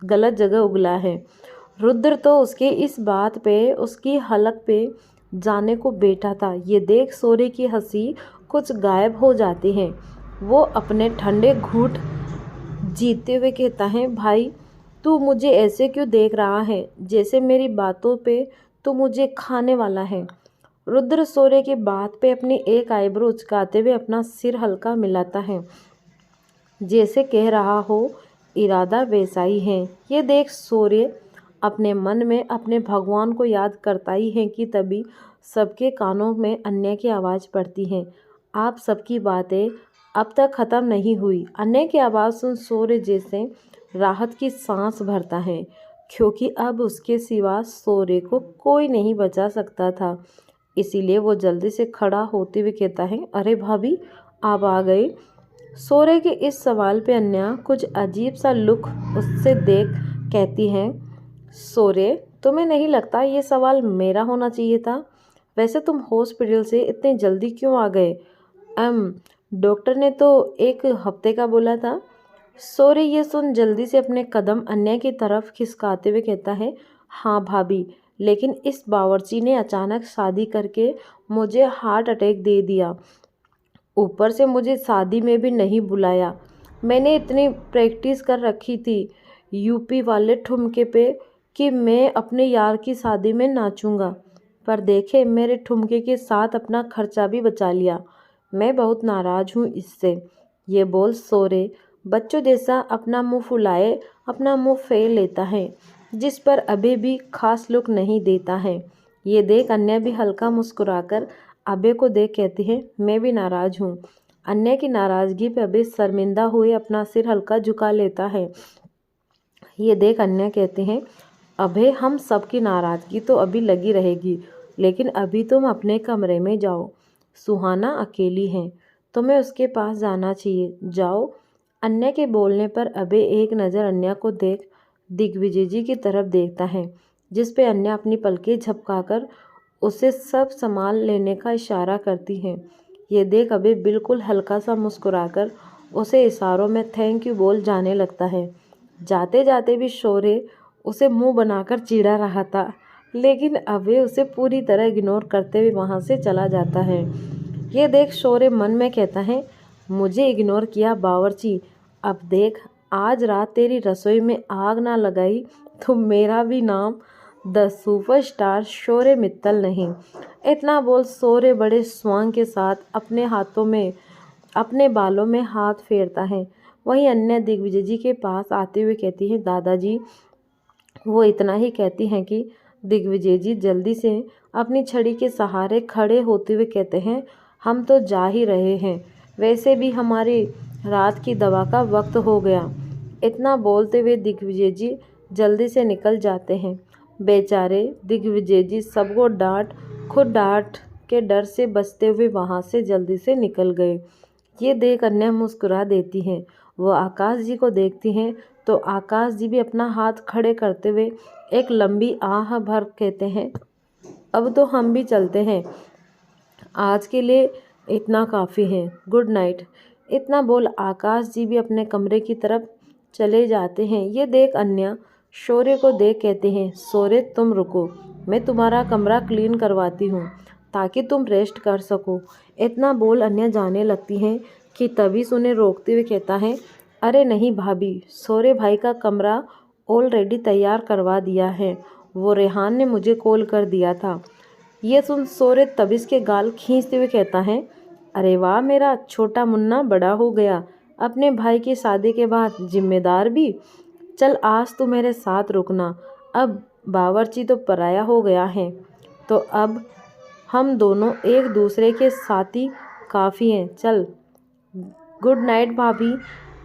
गलत जगह उगला है। रुद्र तो उसके इस बात पे उसकी हलक पे जाने को बैठा था। ये देख सोरे की हंसी कुछ गायब हो जाती है। वो अपने ठंडे घूंट जीते हुए कहता है, भाई तू मुझे ऐसे क्यों देख रहा है, जैसे मेरी बातों पे तू मुझे खाने वाला है। रुद्र सोरे की बात पे अपनी एक आईब्रो उचकाते हुए अपना सिर हल्का मिलाता है, जैसे कह रहा हो इरादा वैसा ही है। ये देख सूर्य अपने मन में अपने भगवान को याद करता ही है कि तभी सबके कानों में अन्य की आवाज़ पड़ती है, आप सबकी बातें अब तक ख़त्म नहीं हुई। अन्य की आवाज़ सुन सूर्य जैसे राहत की सांस भरता है, क्योंकि अब उसके सिवा सूर्य को कोई नहीं बचा सकता था। इसीलिए वो जल्दी से खड़ा होते हुए कहता है, अरे भाभी आप आ गए। सोरे के इस सवाल पे अन्या कुछ अजीब सा लुक उससे देख कहती है, सोरे तुम्हें नहीं लगता ये सवाल मेरा होना चाहिए था? वैसे तुम हॉस्पिटल से इतने जल्दी क्यों आ गए? डॉक्टर ने तो 1 हफ्ते का बोला था। सोरे ये सुन जल्दी से अपने कदम अन्या की तरफ खिसकाते हुए कहता है, हाँ भाभी, लेकिन इस बावर्ची ने अचानक शादी करके मुझे हार्ट अटैक दे दिया। ऊपर से मुझे शादी में भी नहीं बुलाया। मैंने इतनी प्रैक्टिस कर रखी थी यूपी वाले ठुमके पे कि मैं अपने यार की शादी में नाचूंगा, पर देखे मेरे ठुमके के साथ अपना खर्चा भी बचा लिया। मैं बहुत नाराज़ हूँ इससे। ये बोल सोरे बच्चों जैसा अपना मुंह फुलाए अपना मुंह फेर लेता है, जिस पर अभी भी खास लुक नहीं देता है। ये देख अन्य भी हल्का मुस्कुराकर अभय को देख कहती है, मैं भी नाराज़ हूँ। अन्य की नाराज़गी पे अभय शर्मिंदा हुए अपना सिर हल्का झुका लेता है। ये देख अन्य कहते हैं, अभय हम सबकी नाराज़गी तो अभी लगी रहेगी, लेकिन अभी तुम अपने कमरे में जाओ। सुहाना अकेली है, तुम्हें उसके पास जाना चाहिए, जाओ। अन्य के बोलने पर अभय एक नज़र अन्य को देख दिग्विजय जी की तरफ देखता है, जिस पे अन्य अपनी पलकें झपकाकर उसे सब संभाल लेने का इशारा करती है। ये देख अभय बिल्कुल हल्का सा मुस्कुराकर उसे इशारों में थैंक यू बोल जाने लगता है। जाते जाते भी शौर्य उसे मुंह बनाकर चिढ़ा रहा था, लेकिन अभय उसे पूरी तरह इग्नोर करते हुए वहाँ से चला जाता है। ये देख शौर्य मन में कहता है, मुझे इग्नोर किया बावर्ची, अब देख आज रात तेरी रसोई में आग ना लगाई तो मेरा भी नाम द सुपरस्टार शौर्य मित्तल नहीं। इतना बोल शौर्य बड़े स्वांग के साथ अपने हाथों में अपने बालों में हाथ फेरता है। वहीं अन्य दिग्विजय जी के पास आते हुए कहती है, दादाजी। वो इतना ही कहती हैं कि दिग्विजय जी जल्दी से अपनी छड़ी के सहारे खड़े होते हुए कहते हैं, हम तो जा ही रहे हैं, वैसे भी हमारी रात की दवा का वक्त हो गया। इतना बोलते हुए दिग्विजय जी जल्दी से निकल जाते हैं। बेचारे दिग्विजय जी सबको खुद डांट के डर से बचते हुए वहाँ से जल्दी से निकल गए। ये देख अन्या मुस्कुरा देती हैं। वो आकाश जी को देखती हैं तो आकाश जी भी अपना हाथ खड़े करते हुए एक लंबी आह भर कहते हैं, अब तो हम भी चलते हैं, आज के लिए इतना काफ़ी है, गुड नाइट। इतना बोल आकाश जी भी अपने कमरे की तरफ चले जाते हैं। ये देख अन्या शौर्य को देख कहते हैं, शौर्य तुम रुको, मैं तुम्हारा कमरा क्लीन करवाती हूँ ताकि तुम रेस्ट कर सको। इतना बोल अन्या जाने लगती हैं कि तभी उन्हें रोकते हुए कहता है, अरे नहीं भाभी, शौर्य भाई का कमरा ऑलरेडी तैयार करवा दिया है, वो रेहान ने मुझे कॉल कर दिया था। ये सुन शौर्य तबीस के गाल खींचते हुए कहता है, अरे वाह मेरा छोटा मुन्ना बड़ा हो गया, अपने भाई की शादी के बाद जिम्मेदार भी। चल आज तू मेरे साथ रुकना, अब बावर्ची तो पराया हो गया है, तो अब हम दोनों एक दूसरे के साथी काफ़ी हैं। चल गुड नाइट भाभी।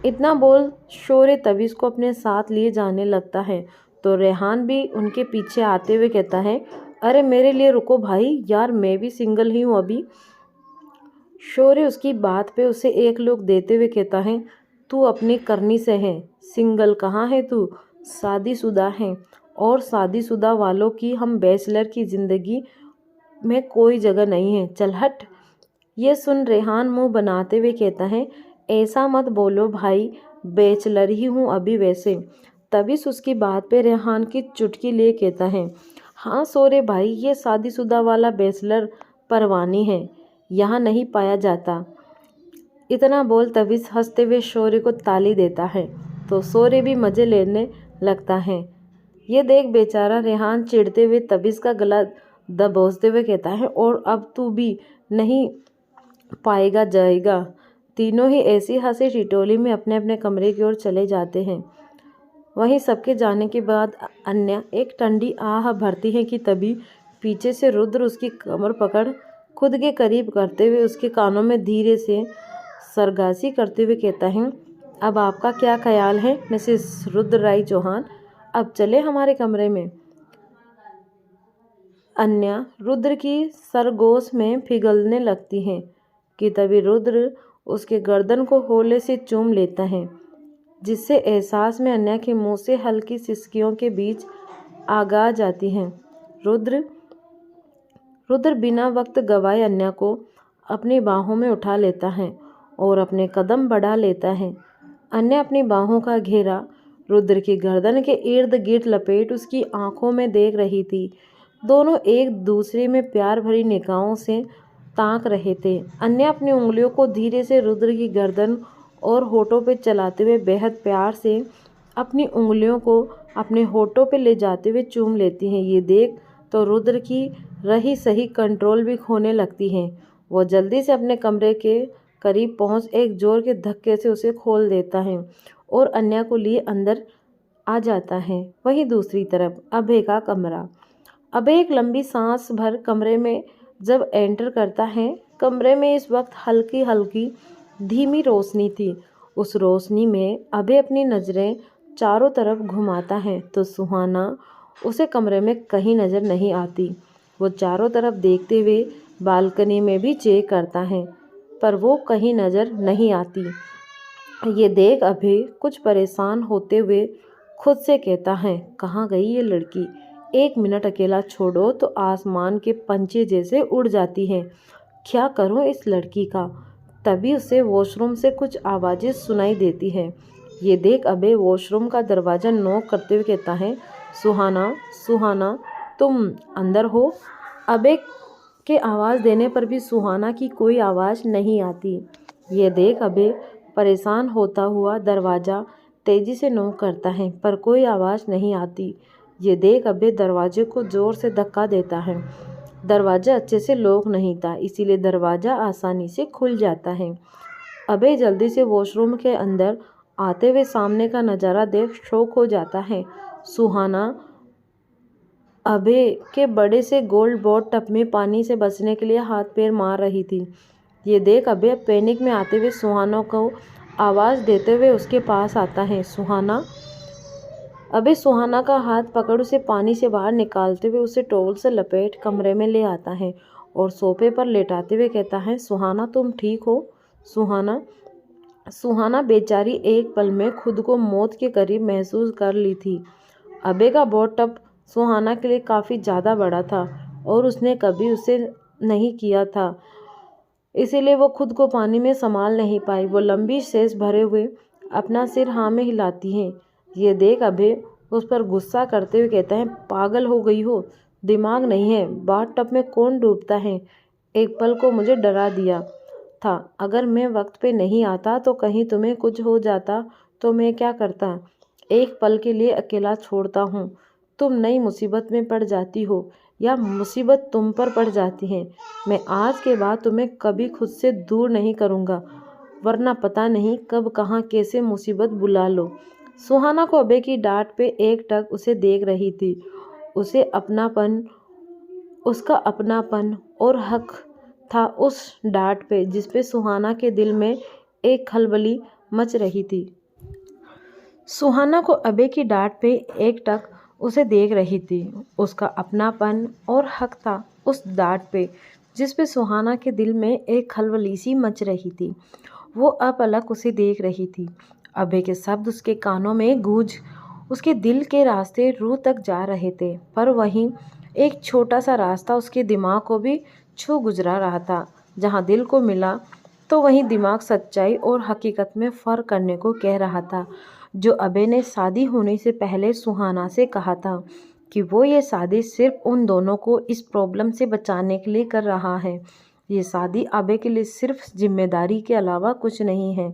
इतना बोल शौर्य तबीस को अपने साथ लिए जाने लगता है तो रेहान भी उनके पीछे आते हुए कहता है, अरे मेरे लिए रुको भाई, यार मैं भी सिंगल ही हूँ अभी। शौर्य उसकी बात पे उसे एक लुक देते हुए कहता है, तू अपनी करनी से है, सिंगल कहाँ है तू, शादीशुदा है, और शादीशुदा वालों की हम बैचलर की ज़िंदगी में कोई जगह नहीं है, चल हट। ये सुन रेहान मुंह बनाते हुए कहता है, ऐसा मत बोलो भाई, बैचलर ही हूँ अभी वैसे। तभी उसकी बात पे रेहान की चुटकी लिए कहता है, हाँ शौर्य भाई, ये शादीशुदा वाला बैचलर परवानी है, यहाँ नहीं पाया जाता। इतना बोल तभी हंसते हुए शौर्य को ताली देता है तो शौर्य भी मज़े लेने लगता है। ये देख बेचारा रेहान चिढ़ते हुए तबीस का गला दबोचते हुए कहता है, और अब तू भी नहीं पाएगा जाएगा। तीनों ही ऐसी हंसी टिटोली में अपने अपने कमरे की ओर चले जाते हैं। वहीं सबके जाने के बाद अन्या एक ठंडी आह भरती है कि तभी पीछे से रुद्र उसकी कमर पकड़ खुद के करीब करते हुए उसके कानों में धीरे से सरगासी करते हुए कहता है, अब आपका क्या ख्याल है मिसेस रुद्र राय चौहान, अब चले हमारे कमरे में। अन्या रुद्र की सरगोश में पिघलने लगती हैं कि तभी रुद्र उसके गर्दन को होले से चूम लेता है, जिससे एहसास में अन्या के मुंह से हल्की सिसकियों के बीच आग आ जाती हैं। रुद्र बिना वक्त गवाए अन्या को अपनी बाहों में उठा लेता है और अपने कदम बढ़ा लेता है। अन्या अपनी बाहों का घेरा रुद्र की गर्दन के इर्द गिर्द लपेट उसकी आंखों में देख रही थी। दोनों एक दूसरे में प्यार भरी निगाहों से ताक रहे थे। अन्या अपनी उंगलियों को धीरे से रुद्र की गर्दन और होठों पे चलाते हुए बेहद प्यार से अपनी उंगलियों को अपने होठों पे ले जाते हुए चूम लेती हैं। ये देख तो रुद्र की रही सही कंट्रोल भी खोने लगती है। वो जल्दी से अपने कमरे के करीब पहुंच एक जोर के धक्के से उसे खोल देता है और अन्या को लिए अंदर आ जाता है। वहीं दूसरी तरफ अभय का कमरा। अभय एक लंबी सांस भर कमरे में जब एंटर करता है, कमरे में इस वक्त हल्की हल्की धीमी रोशनी थी। उस रोशनी में अभय अपनी नज़रें चारों तरफ घुमाता है तो सुहाना उसे कमरे में कहीं नज़र नहीं आती। वो चारों तरफ देखते हुए बालकनी में भी चेक करता है पर वो कहीं नज़र नहीं आती। ये देख अभय कुछ परेशान होते हुए खुद से कहता है, कहाँ गई ये लड़की, एक मिनट अकेला छोड़ो तो आसमान के पंछी जैसे उड़ जाती है, क्या करूँ इस लड़की का। तभी उसे वॉशरूम से कुछ आवाज़ें सुनाई देती है। ये देख अभय वॉशरूम का दरवाज़ा नॉक करते हुए कहता है, सुहाना तुम अंदर हो। अभय के आवाज़ देने पर भी सुहाना की कोई आवाज़ नहीं आती। ये देख अभय परेशान होता हुआ दरवाज़ा तेज़ी से नॉक करता है पर कोई आवाज़ नहीं आती। ये देख अभय दरवाजे को ज़ोर से धक्का देता है। दरवाज़ा अच्छे से लॉक नहीं था, इसीलिए दरवाज़ा आसानी से खुल जाता है। अभय जल्दी से वॉशरूम के अंदर आते हुए सामने का नज़ारा देख शॉक हो जाता है। सुहाना अभय के बड़े से गोल्ड बॉट टब में पानी से बचने के लिए हाथ पैर मार रही थी। ये देख अभय पैनिक में आते हुए सुहाना को आवाज़ देते हुए उसके पास आता है। अभय सुहाना का हाथ पकड़ उसे पानी से बाहर निकालते हुए उसे टॉवल से लपेट कमरे में ले आता है और सोफे पर लेटाते हुए कहता है, सुहाना तुम ठीक हो। सुहाना बेचारी एक पल में खुद को मौत के करीब महसूस कर ली थी। अभय का बॉट टब सुहाना के लिए काफ़ी ज़्यादा बड़ा था और उसने कभी उसे नहीं किया था, इसीलिए वो खुद को पानी में संभाल नहीं पाई। वो लंबी सांस भरे हुए अपना सिर हाँ में हिलाती है। ये देख अभय उस पर गुस्सा करते हुए कहता है, पागल हो गई हो, दिमाग नहीं है, बाथ टब में कौन डूबता है। एक पल को मुझे डरा दिया था, अगर मैं वक्त पे नहीं आता तो कहीं तुम्हें कुछ हो जाता तो मैं क्या करता। एक पल के लिए अकेला छोड़ता हूँ, तुम नई मुसीबत में पड़ जाती हो या मुसीबत तुम पर पड़ जाती है। मैं आज के बाद तुम्हें कभी खुद से दूर नहीं करूँगा, वरना पता नहीं कब कहाँ कैसे मुसीबत बुला लो। सुहाना को अबे की डांट पे एकटक उसे देख रही थी। उसे अपनापन उसका अपनापन और हक था उस डांट पे, जिस पे सुहाना के दिल में एक खलबली मच रही थी। सुहाना को अबे की डांट पे एकटक उसे देख रही थी। उसका अपनापन और हक था उस डांट पे, जिस पे सुहाना के दिल में एक खलबली सी मच रही थी। वो अपलक उसे देख रही थी। अबे के शब्द उसके कानों में गूंज उसके दिल के रास्ते रूह तक जा रहे थे, पर वहीं एक छोटा सा रास्ता उसके दिमाग को भी छू गुजरा रहा था। जहाँ दिल को मिला तो वहीं दिमाग सच्चाई और हकीकत में फ़र्क करने को कह रहा था। जो अबे ने शादी होने से पहले सुहाना से कहा था कि वो ये शादी सिर्फ उन दोनों को इस प्रॉब्लम से बचाने के लिए कर रहा है। ये शादी अबे के लिए सिर्फ जिम्मेदारी के अलावा कुछ नहीं है।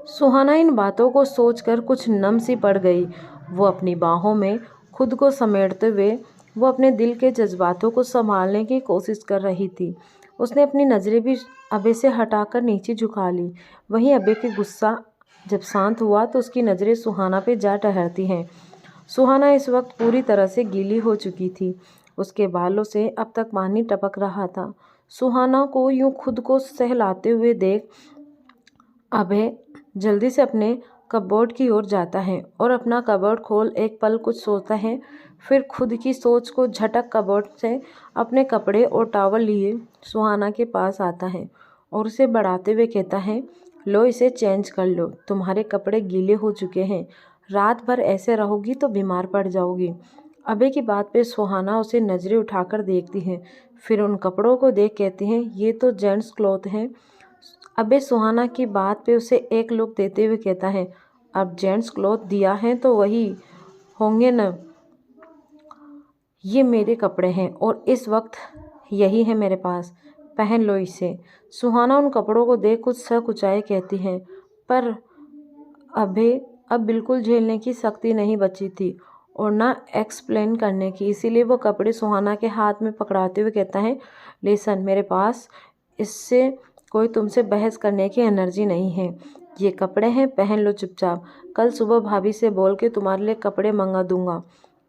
सुहाना इन बातों को सोचकर कुछ नम सी पड़ गई। वो अपनी बाहों में खुद को समेटते हुए वो अपने दिल के जज्बातों को संभालने की कोशिश कर रही थी। उसने अपनी नज़रें भी अबे से हटाकर नीचे झुका ली। वहीं अबे के गुस्सा जब शांत हुआ तो उसकी नज़रें सुहाना पे जा ठहरती हैं। सुहाना इस वक्त पूरी तरह से गीली हो चुकी थी। उसके बालों से अब तक पानी टपक रहा था। सुहाना को यूं खुद को सहलाते हुए देख अभय जल्दी से अपने कपबोर्ड की ओर जाता है और अपना कपबोर्ड खोल एक पल कुछ सोचता है, फिर खुद की सोच को झटक कपबोर्ड से अपने कपड़े और टॉवल लिए सुहाना के पास आता है और उसे बढ़ाते हुए कहता है, लो इसे चेंज कर लो, तुम्हारे कपड़े गीले हो चुके हैं, रात भर ऐसे रहोगी तो बीमार पड़ जाओगी। अबे की बात पे सुहाना उसे नज़रें उठाकर देखती है, फिर उन कपड़ों को देख कहती हैं, ये तो जेंट्स क्लॉथ हैं। अबे सुहाना की बात पे उसे एक लुक देते हुए कहता है, अब जेंट्स क्लॉथ दिया है तो वही होंगे न, ये मेरे कपड़े हैं और इस वक्त यही है मेरे पास, पहन लो इसे। सुहाना उन कपड़ों को देख कुछ सकुचाए कहती है, पर अबे अब बिल्कुल झेलने की शक्ति नहीं बची थी और ना एक्सप्लेन करने की, इसीलिए वो कपड़े सुहाना के हाथ में पकड़ाते हुए कहता है, लिसन, मेरे पास इससे कोई तुमसे बहस करने की एनर्जी नहीं है, ये कपड़े हैं, पहन लो चुपचाप, कल सुबह भाभी से बोल के तुम्हारे लिए कपड़े मंगा दूंगा,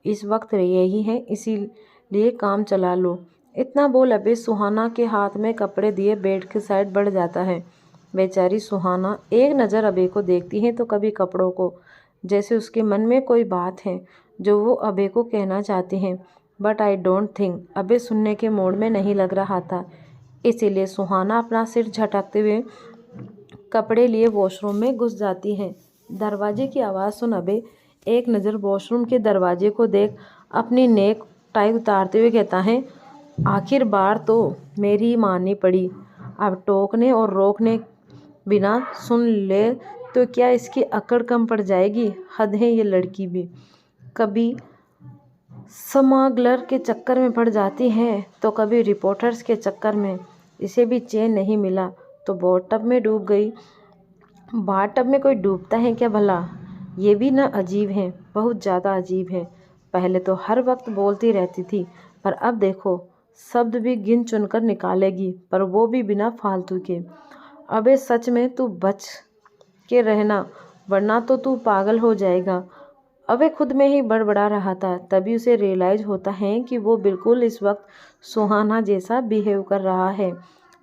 इस वक्त यही है इसीलिए काम चला लो। इतना बोल अबे सुहाना के हाथ में कपड़े दिए बेड के साइड बढ़ जाता है। बेचारी सुहाना एक नज़र अबे को देखती है तो कभी कपड़ों को, जैसे उसके मन में कोई बात है जो वो अबे को कहना चाहती हैं, बट आई डोंट थिंक अबे सुनने के मूड में नहीं लग रहा था। इसीलिए सुहाना अपना सिर झटकते हुए कपड़े लिए वॉशरूम में घुस जाती है। दरवाजे की आवाज़ सुन अबे एक नज़र वॉशरूम के दरवाजे को देख अपनी नेक टाई उतारते हुए कहता है, आखिर बार तो मेरी माननी पड़ी, अब टोकने और रोकने बिना सुन ले तो क्या इसकी अकड़ कम पड़ जाएगी। हद है ये लड़की भी, कभी स्मगलर के चक्कर में पड़ जाती है तो कभी रिपोर्टर्स के चक्कर में, इसे भी चैन नहीं मिला तो बाथटब में डूब गई। बाथटब में कोई डूबता है क्या भला, ये भी ना अजीब है, बहुत ज़्यादा अजीब है। पहले तो हर वक्त बोलती रहती थी, पर अब देखो शब्द भी गिन चुनकर निकालेगी, पर वो भी बिना फालतू के। अबे सच में तू बच के रहना, वरना तो तू पागल हो जाएगा। अबे खुद में ही बड़बड़ा रहा था, तभी उसे रियलाइज़ होता है कि वो बिल्कुल इस वक्त सुहाना जैसा बिहेव कर रहा है।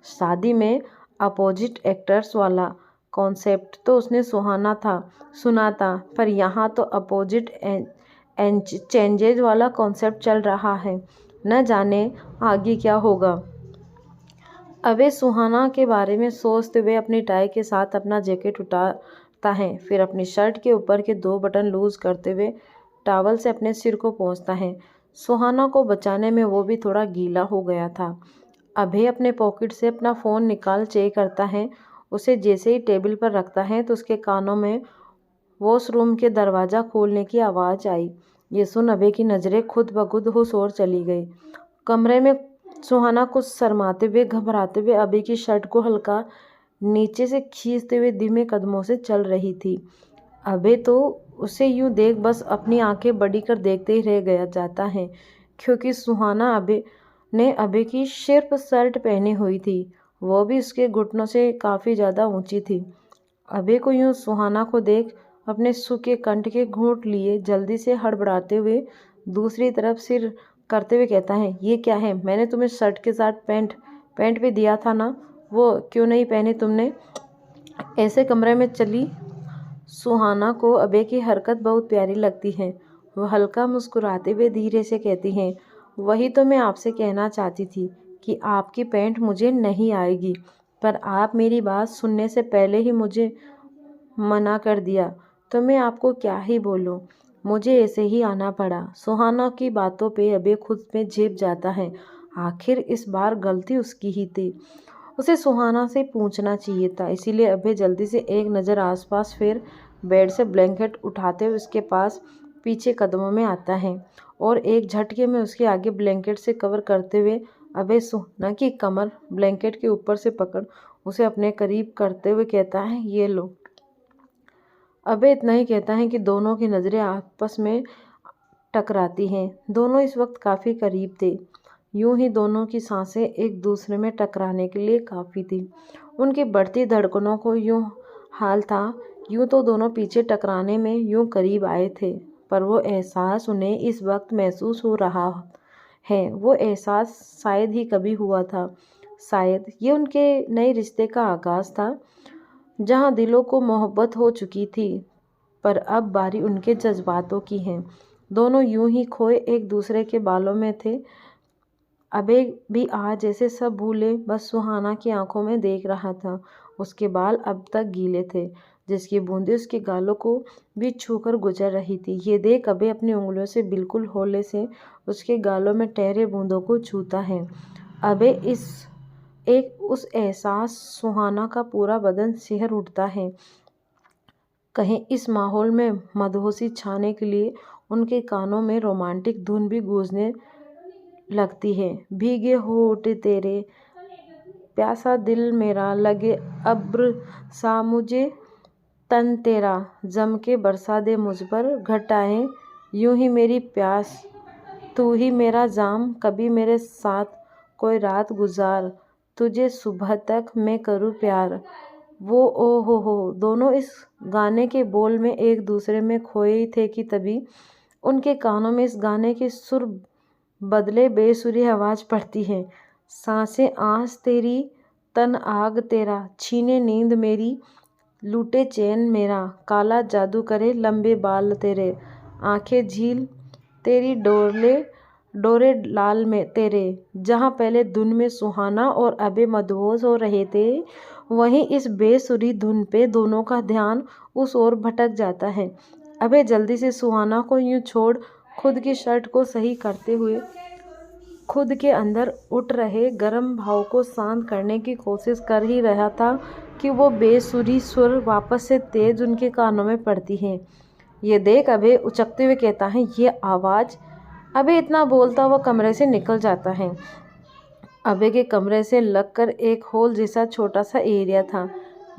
शादी में अपोजिट एक्टर्स वाला कॉन्सेप्ट तो उसने सुना था, पर यहाँ तो अपोजिट चेंजेज वाला कॉन्सेप्ट चल रहा है। न जाने आगे क्या होगा। अबे सुहाना के बारे में सोचते हुए अपनी टाई के साथ अपना जैकेट उतारता है, फिर अपनी शर्ट के ऊपर के 2 बटन लूज़ करते हुए टॉवल से अपने सिर को पोंछता है। सुहाना को बचाने में वो भी थोड़ा गीला हो गया था। अभय अपने पॉकेट से अपना फ़ोन निकाल चेक करता है। उसे जैसे ही टेबल पर रखता है तो उसके कानों में वॉशरूम के दरवाज़ा खोलने की आवाज़ आई। ये सुन अभय की नज़रें खुद ब खुद होश और चली गई। कमरे में सुहाना कुछ शर्माते हुए घबराते हुए अभय की शर्ट को हल्का नीचे से खींचते हुए धीमे कदमों से चल रही थी। अभय तो उसे यूं देख बस अपनी आंखें बड़ी कर देखते ही रह गया जाता है, क्योंकि सुहाना अभय की सिर्फ शर्ट पहनी हुई थी, वो भी उसके घुटनों से काफ़ी ज़्यादा ऊंची थी। अभय को यूं सुहाना को देख अपने सूखे कंठ के घूंट लिए जल्दी से हड़बड़ाते हुए दूसरी तरफ सिर करते हुए कहता है, ये क्या है? मैंने तुम्हें शर्ट के साथ पैंट भी दिया था ना, वो क्यों नहीं पहने तुमने? ऐसे कमरे में चली सुहाना को अभय की हरकत बहुत प्यारी लगती है। वह हल्का मुस्कुराते हुए धीरे से कहती हैं, वही तो मैं आपसे कहना चाहती थी कि आपकी पैंट मुझे नहीं आएगी, पर आप मेरी बात सुनने से पहले ही मुझे मना कर दिया, तो मैं आपको क्या ही बोलूं, मुझे ऐसे ही आना पड़ा। सुहाना की बातों पे अभय खुद में झेप जाता है। आखिर इस बार गलती उसकी ही थी, उसे सुहाना से पूछना चाहिए था। इसीलिए अभय जल्दी से एक नज़र आसपास फिर बेड से ब्लैंकेट उठाते हुए उसके पास पीछे कदमों में आता है और एक झटके में उसके आगे ब्लैंकेट से कवर करते हुए अभय सुहाना की कमर ब्लैंकेट के ऊपर से पकड़ उसे अपने करीब करते हुए कहता है, ये लो। अभय इतना ही कहता है कि दोनों की नज़रें आपस में टकराती हैं। दोनों इस वक्त काफ़ी करीब थे, यूं ही दोनों की सांसें एक दूसरे में टकराने के लिए काफ़ी थी। उनकी बढ़ती धड़कनों को यूं हाल था, यूं तो दोनों पीछे टकराने में यूं करीब आए थे, पर वो एहसास उन्हें इस वक्त महसूस हो रहा है, वो एहसास शायद ही कभी हुआ था। शायद ये उनके नए रिश्ते का आगाज़ था, जहाँ दिलों को मोहब्बत हो चुकी थी, पर अब बारी उनके जज्बातों की है। दोनों यूं ही खोए एक दूसरे के बालों में थे। अभय भी आज जैसे सब भूले बस सुहाना की आंखों में देख रहा था। उसके बाल अब तक गीले थे, जिसकी बूंदें उसके गालों को भी छूकर गुजर रही थी। ये देख अभय अपनी उंगलियों से बिल्कुल हौले से उसके गालों में ठहरे बूंदों को छूता है। अभय उस एहसास सुहाना का पूरा बदन सिहर उठता है। कहीं इस माहौल में मदहोशी छाने के लिए उनके कानों में रोमांटिक धुन भी गूंजने लगती है। भीगे होठ तेरे, प्यासा दिल मेरा, लगे अब्र सा मुझे तन तेरा, जम के बरसा दे मुझ पर घटाएं यूं ही मेरी प्यास, तू ही मेरा जाम, कभी मेरे साथ कोई रात गुजार, तुझे सुबह तक मैं करूँ प्यार। वो ओ हो, दोनों इस गाने के बोल में एक दूसरे में खोए ही थे कि तभी उनके कानों में इस गाने के सुर बदले बेसुरी आवाज़ पड़ती है। सांसें आस तेरी, तन आग तेरा, छीने नींद मेरी, लूटे चैन मेरा, काला जादू करे लंबे बाल तेरे, आंखें झील तेरी डोरे लाल में तेरे। जहाँ पहले धुन में सुहाना और अभय मदहोश हो रहे थे, वहीं इस बेसुरी धुन पे दोनों का ध्यान उस ओर भटक जाता है। अभय जल्दी से सुहाना को यूं छोड़ खुद की शर्ट को सही करते हुए खुद के अंदर उठ रहे गर्म भाव को शांत करने की कोशिश कर ही रहा था कि वो बेसुरी सुर वापस से तेज उनके कानों में पड़ती है। ये देख अभय उचकते हुए कहता है, ये आवाज़। अभय इतना बोलता हुआ कमरे से निकल जाता है। अभय के कमरे से लगकर एक हॉल जैसा छोटा सा एरिया था,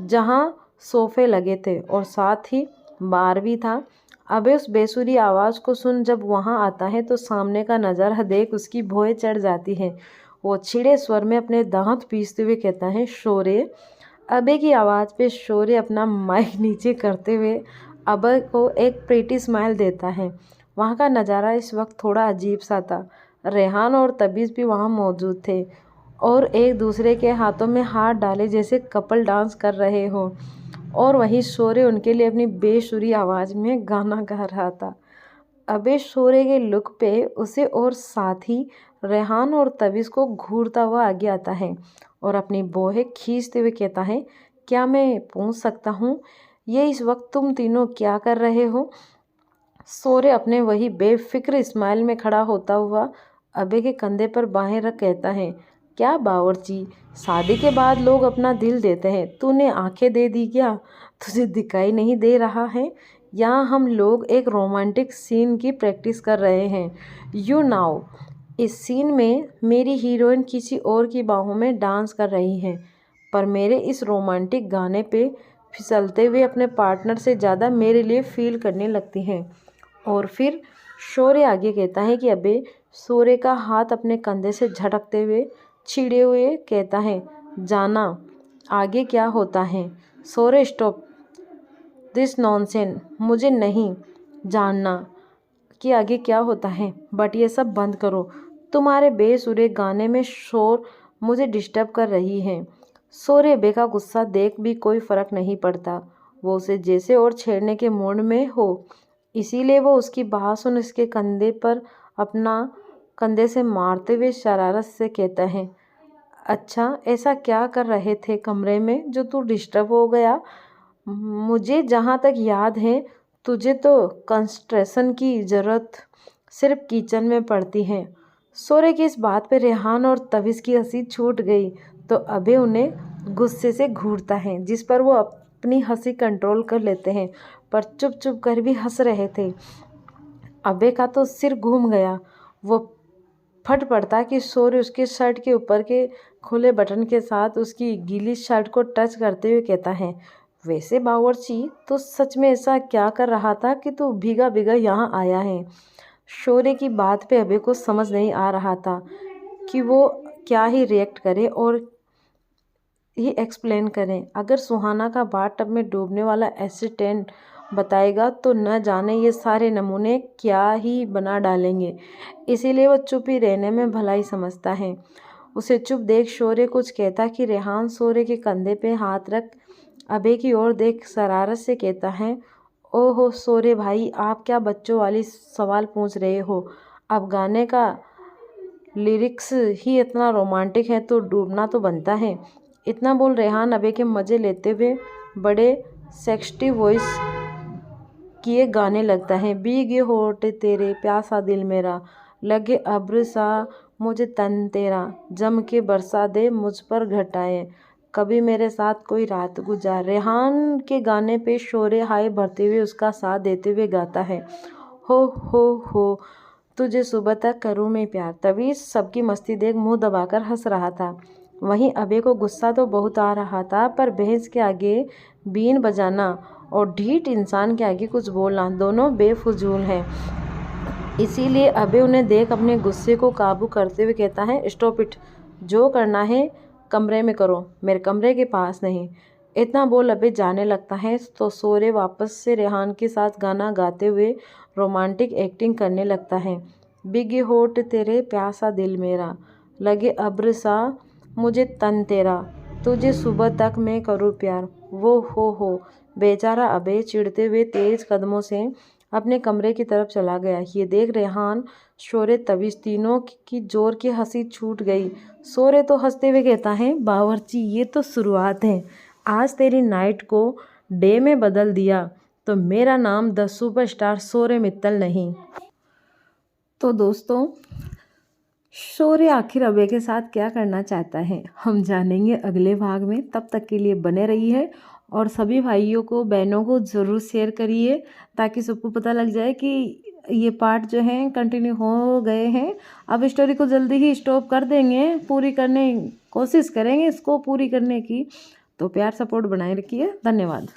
जहाँ सोफे लगे थे और साथ ही बार भी था। अभय उस बेसुरी आवाज़ को सुन जब वहाँ आता है तो सामने का नज़ारा देख उसकी भौहें चढ़ जाती है। वो छिड़े स्वर में अपने दांत पीसते हुए कहता है, शौर्य। अभय की आवाज़ पे शौर्य अपना माइक नीचे करते हुए अभय को एक प्रीटी स्माइल देता है। वहाँ का नज़ारा इस वक्त थोड़ा अजीब सा था। रेहान और तबीज़ भी वहाँ मौजूद थे और एक दूसरे के हाथों में हाथ डाले जैसे कपल डांस कर रहे हो, और वहीं शौर्य उनके लिए अपनी बेसुरी आवाज़ में गाना गा रहा था। अभय शौर्य के लुक पे उसे और साथ ही रेहान और तबीज़ को घूरता हुआ आगे आता है और अपनी भौहें खींचते हुए कहता है, क्या मैं पूछ सकता हूँ ये इस वक्त तुम तीनों क्या कर रहे हो? शौर्य अपने वही बेफिक्र स्माइल में खड़ा होता हुआ अभय के कंधे पर बाहें रख कहता है, क्या बावर्ची, शादी के बाद लोग अपना दिल देते हैं, तूने आंखें दे दी क्या? तुझे दिखाई नहीं दे रहा है? यहाँ हम लोग एक रोमांटिक सीन की प्रैक्टिस कर रहे हैं। You now. इस सीन में मेरी हीरोइन किसी और की बाहों में डांस कर रही है, पर मेरे इस रोमांटिक गाने पे फिसलते हुए अपने पार्टनर से ज़्यादा मेरे लिए फील करने लगती हैं। और फिर शौर्य आगे कहता है कि अबे शौर्य का हाथ अपने कंधे से झटकते हुए छिड़े हुए कहता है, जाना आगे क्या होता है? शौर्य, स्टॉप दिस नॉनसेंस। मुझे नहीं जानना कि आगे क्या होता है, बट ये सब बंद करो। तुम्हारे बेसुरे गाने में शोर मुझे डिस्टर्ब कर रही है। शौर्य बे का गुस्सा देख भी कोई फर्क नहीं पड़ता, वो उसे जैसे और छेड़ने के मूड में हो, इसीलिए वो उसकी बात सुन उसके कंधे पर अपना कंधे से मारते हुए शरारत से कहता है, अच्छा ऐसा क्या कर रहे थे कमरे में जो तू डिस्टर्ब हो गया? मुझे जहाँ तक याद है तुझे तो कंसंट्रेशन की ज़रूरत सिर्फ किचन में पड़ती है। शौर्य की इस बात पे रेहान और तविश की हंसी छूट गई तो अभय उन्हें गुस्से से घूरता है, जिस पर वो अपनी हंसी कंट्रोल कर लेते हैं, पर चुप चुप कर भी हंस रहे थे। अभय का तो सिर घूम गया। वो फट पड़ता कि शौर्य उसके शर्ट के ऊपर के खुले बटन के साथ उसकी गीली शर्ट को टच करते हुए कहता है, वैसे बावर्ची तो सच में ऐसा क्या कर रहा था कि तू भीगा भीगा यहाँ आया है? शौर्य की बात पे अभय को समझ नहीं आ रहा था कि वो क्या ही रिएक्ट करे और ही एक्सप्लेन करें। अगर सुहाना का बाथटब में डूबने वाला एक्सीडेंट बताएगा तो न जाने ये सारे नमूने क्या ही बना डालेंगे, इसीलिए वो चुप ही रहने में भलाई समझता है। उसे चुप देख शौर्य कुछ कहता कि रेहान शौर्य के कंधे पे हाथ रख अभय की ओर देख शरारत से कहता है, ओहो शौर्य भाई, आप क्या बच्चों वाली सवाल पूछ रहे हो? अब गाने का लिरिक्स ही इतना रोमांटिक है तो डूबना तो बनता है। इतना बोल रेहान अभय के मज़े लेते हुए बड़े सेक्सटी वॉइस किए गाने लगता है, भीगे होठ तेरे प्यासा दिल मेरा, लगे अब्र सा मुझे तन तेरा, जम के बरसा दे मुझ पर घटाए, कभी मेरे साथ कोई रात गुजार। रेहान के गाने पे शौर्य हाय भरते हुए उसका साथ देते हुए गाता है, हो तुझे सुबह तक करूँ मैं प्यार। तभी सबकी मस्ती देख मुंह दबाकर हंस रहा था। वहीं अभय को गुस्सा तो बहुत आ रहा था, पर भैंस के आगे बीन बजाना और ढीठ इंसान के आगे कुछ बोलना दोनों बेफजूल हैं। इसीलिए अभय उन्हें देख अपने गुस्से को काबू करते हुए कहता है, स्टॉप इट, जो करना है कमरे में करो, मेरे कमरे के पास नहीं। इतना बोल अभय जाने लगता है तो शौर्य वापस से रेहान के साथ गाना गाते हुए रोमांटिक एक्टिंग करने लगता है, बिग होठ तेरे प्यासा दिल मेरा, लगे अब्र सा मुझे तन तेरा, तुझे सुबह तक मैं करूँ प्यार। वो हो बेचारा अभय चिढ़ते हुए तेज कदमों से अपने कमरे की तरफ चला गया। ये देख रेहान शौर्य तविश तीनों की जोर की हंसी छूट गई। शौर्य तो हंसते हुए कहता है, बावर्ची ये तो शुरुआत है, आज तेरी नाइट को डे में बदल दिया तो मेरा नाम द सुपरस्टार शौर्य मित्तल नहीं। तो दोस्तों, शौर्य आखिर अभय के साथ क्या करना चाहता है हम जानेंगे अगले भाग में। तब तक के लिए बने रहिए और सभी भाइयों को बहनों को ज़रूर शेयर करिए ताकि सबको पता लग जाए कि ये पार्ट जो हैं कंटिन्यू हो गए हैं। अब स्टोरी को जल्दी ही स्टॉप कर देंगे, पूरी करने कोशिश करेंगे इसको पूरी करने की। तो प्यार सपोर्ट बनाए रखिए। धन्यवाद।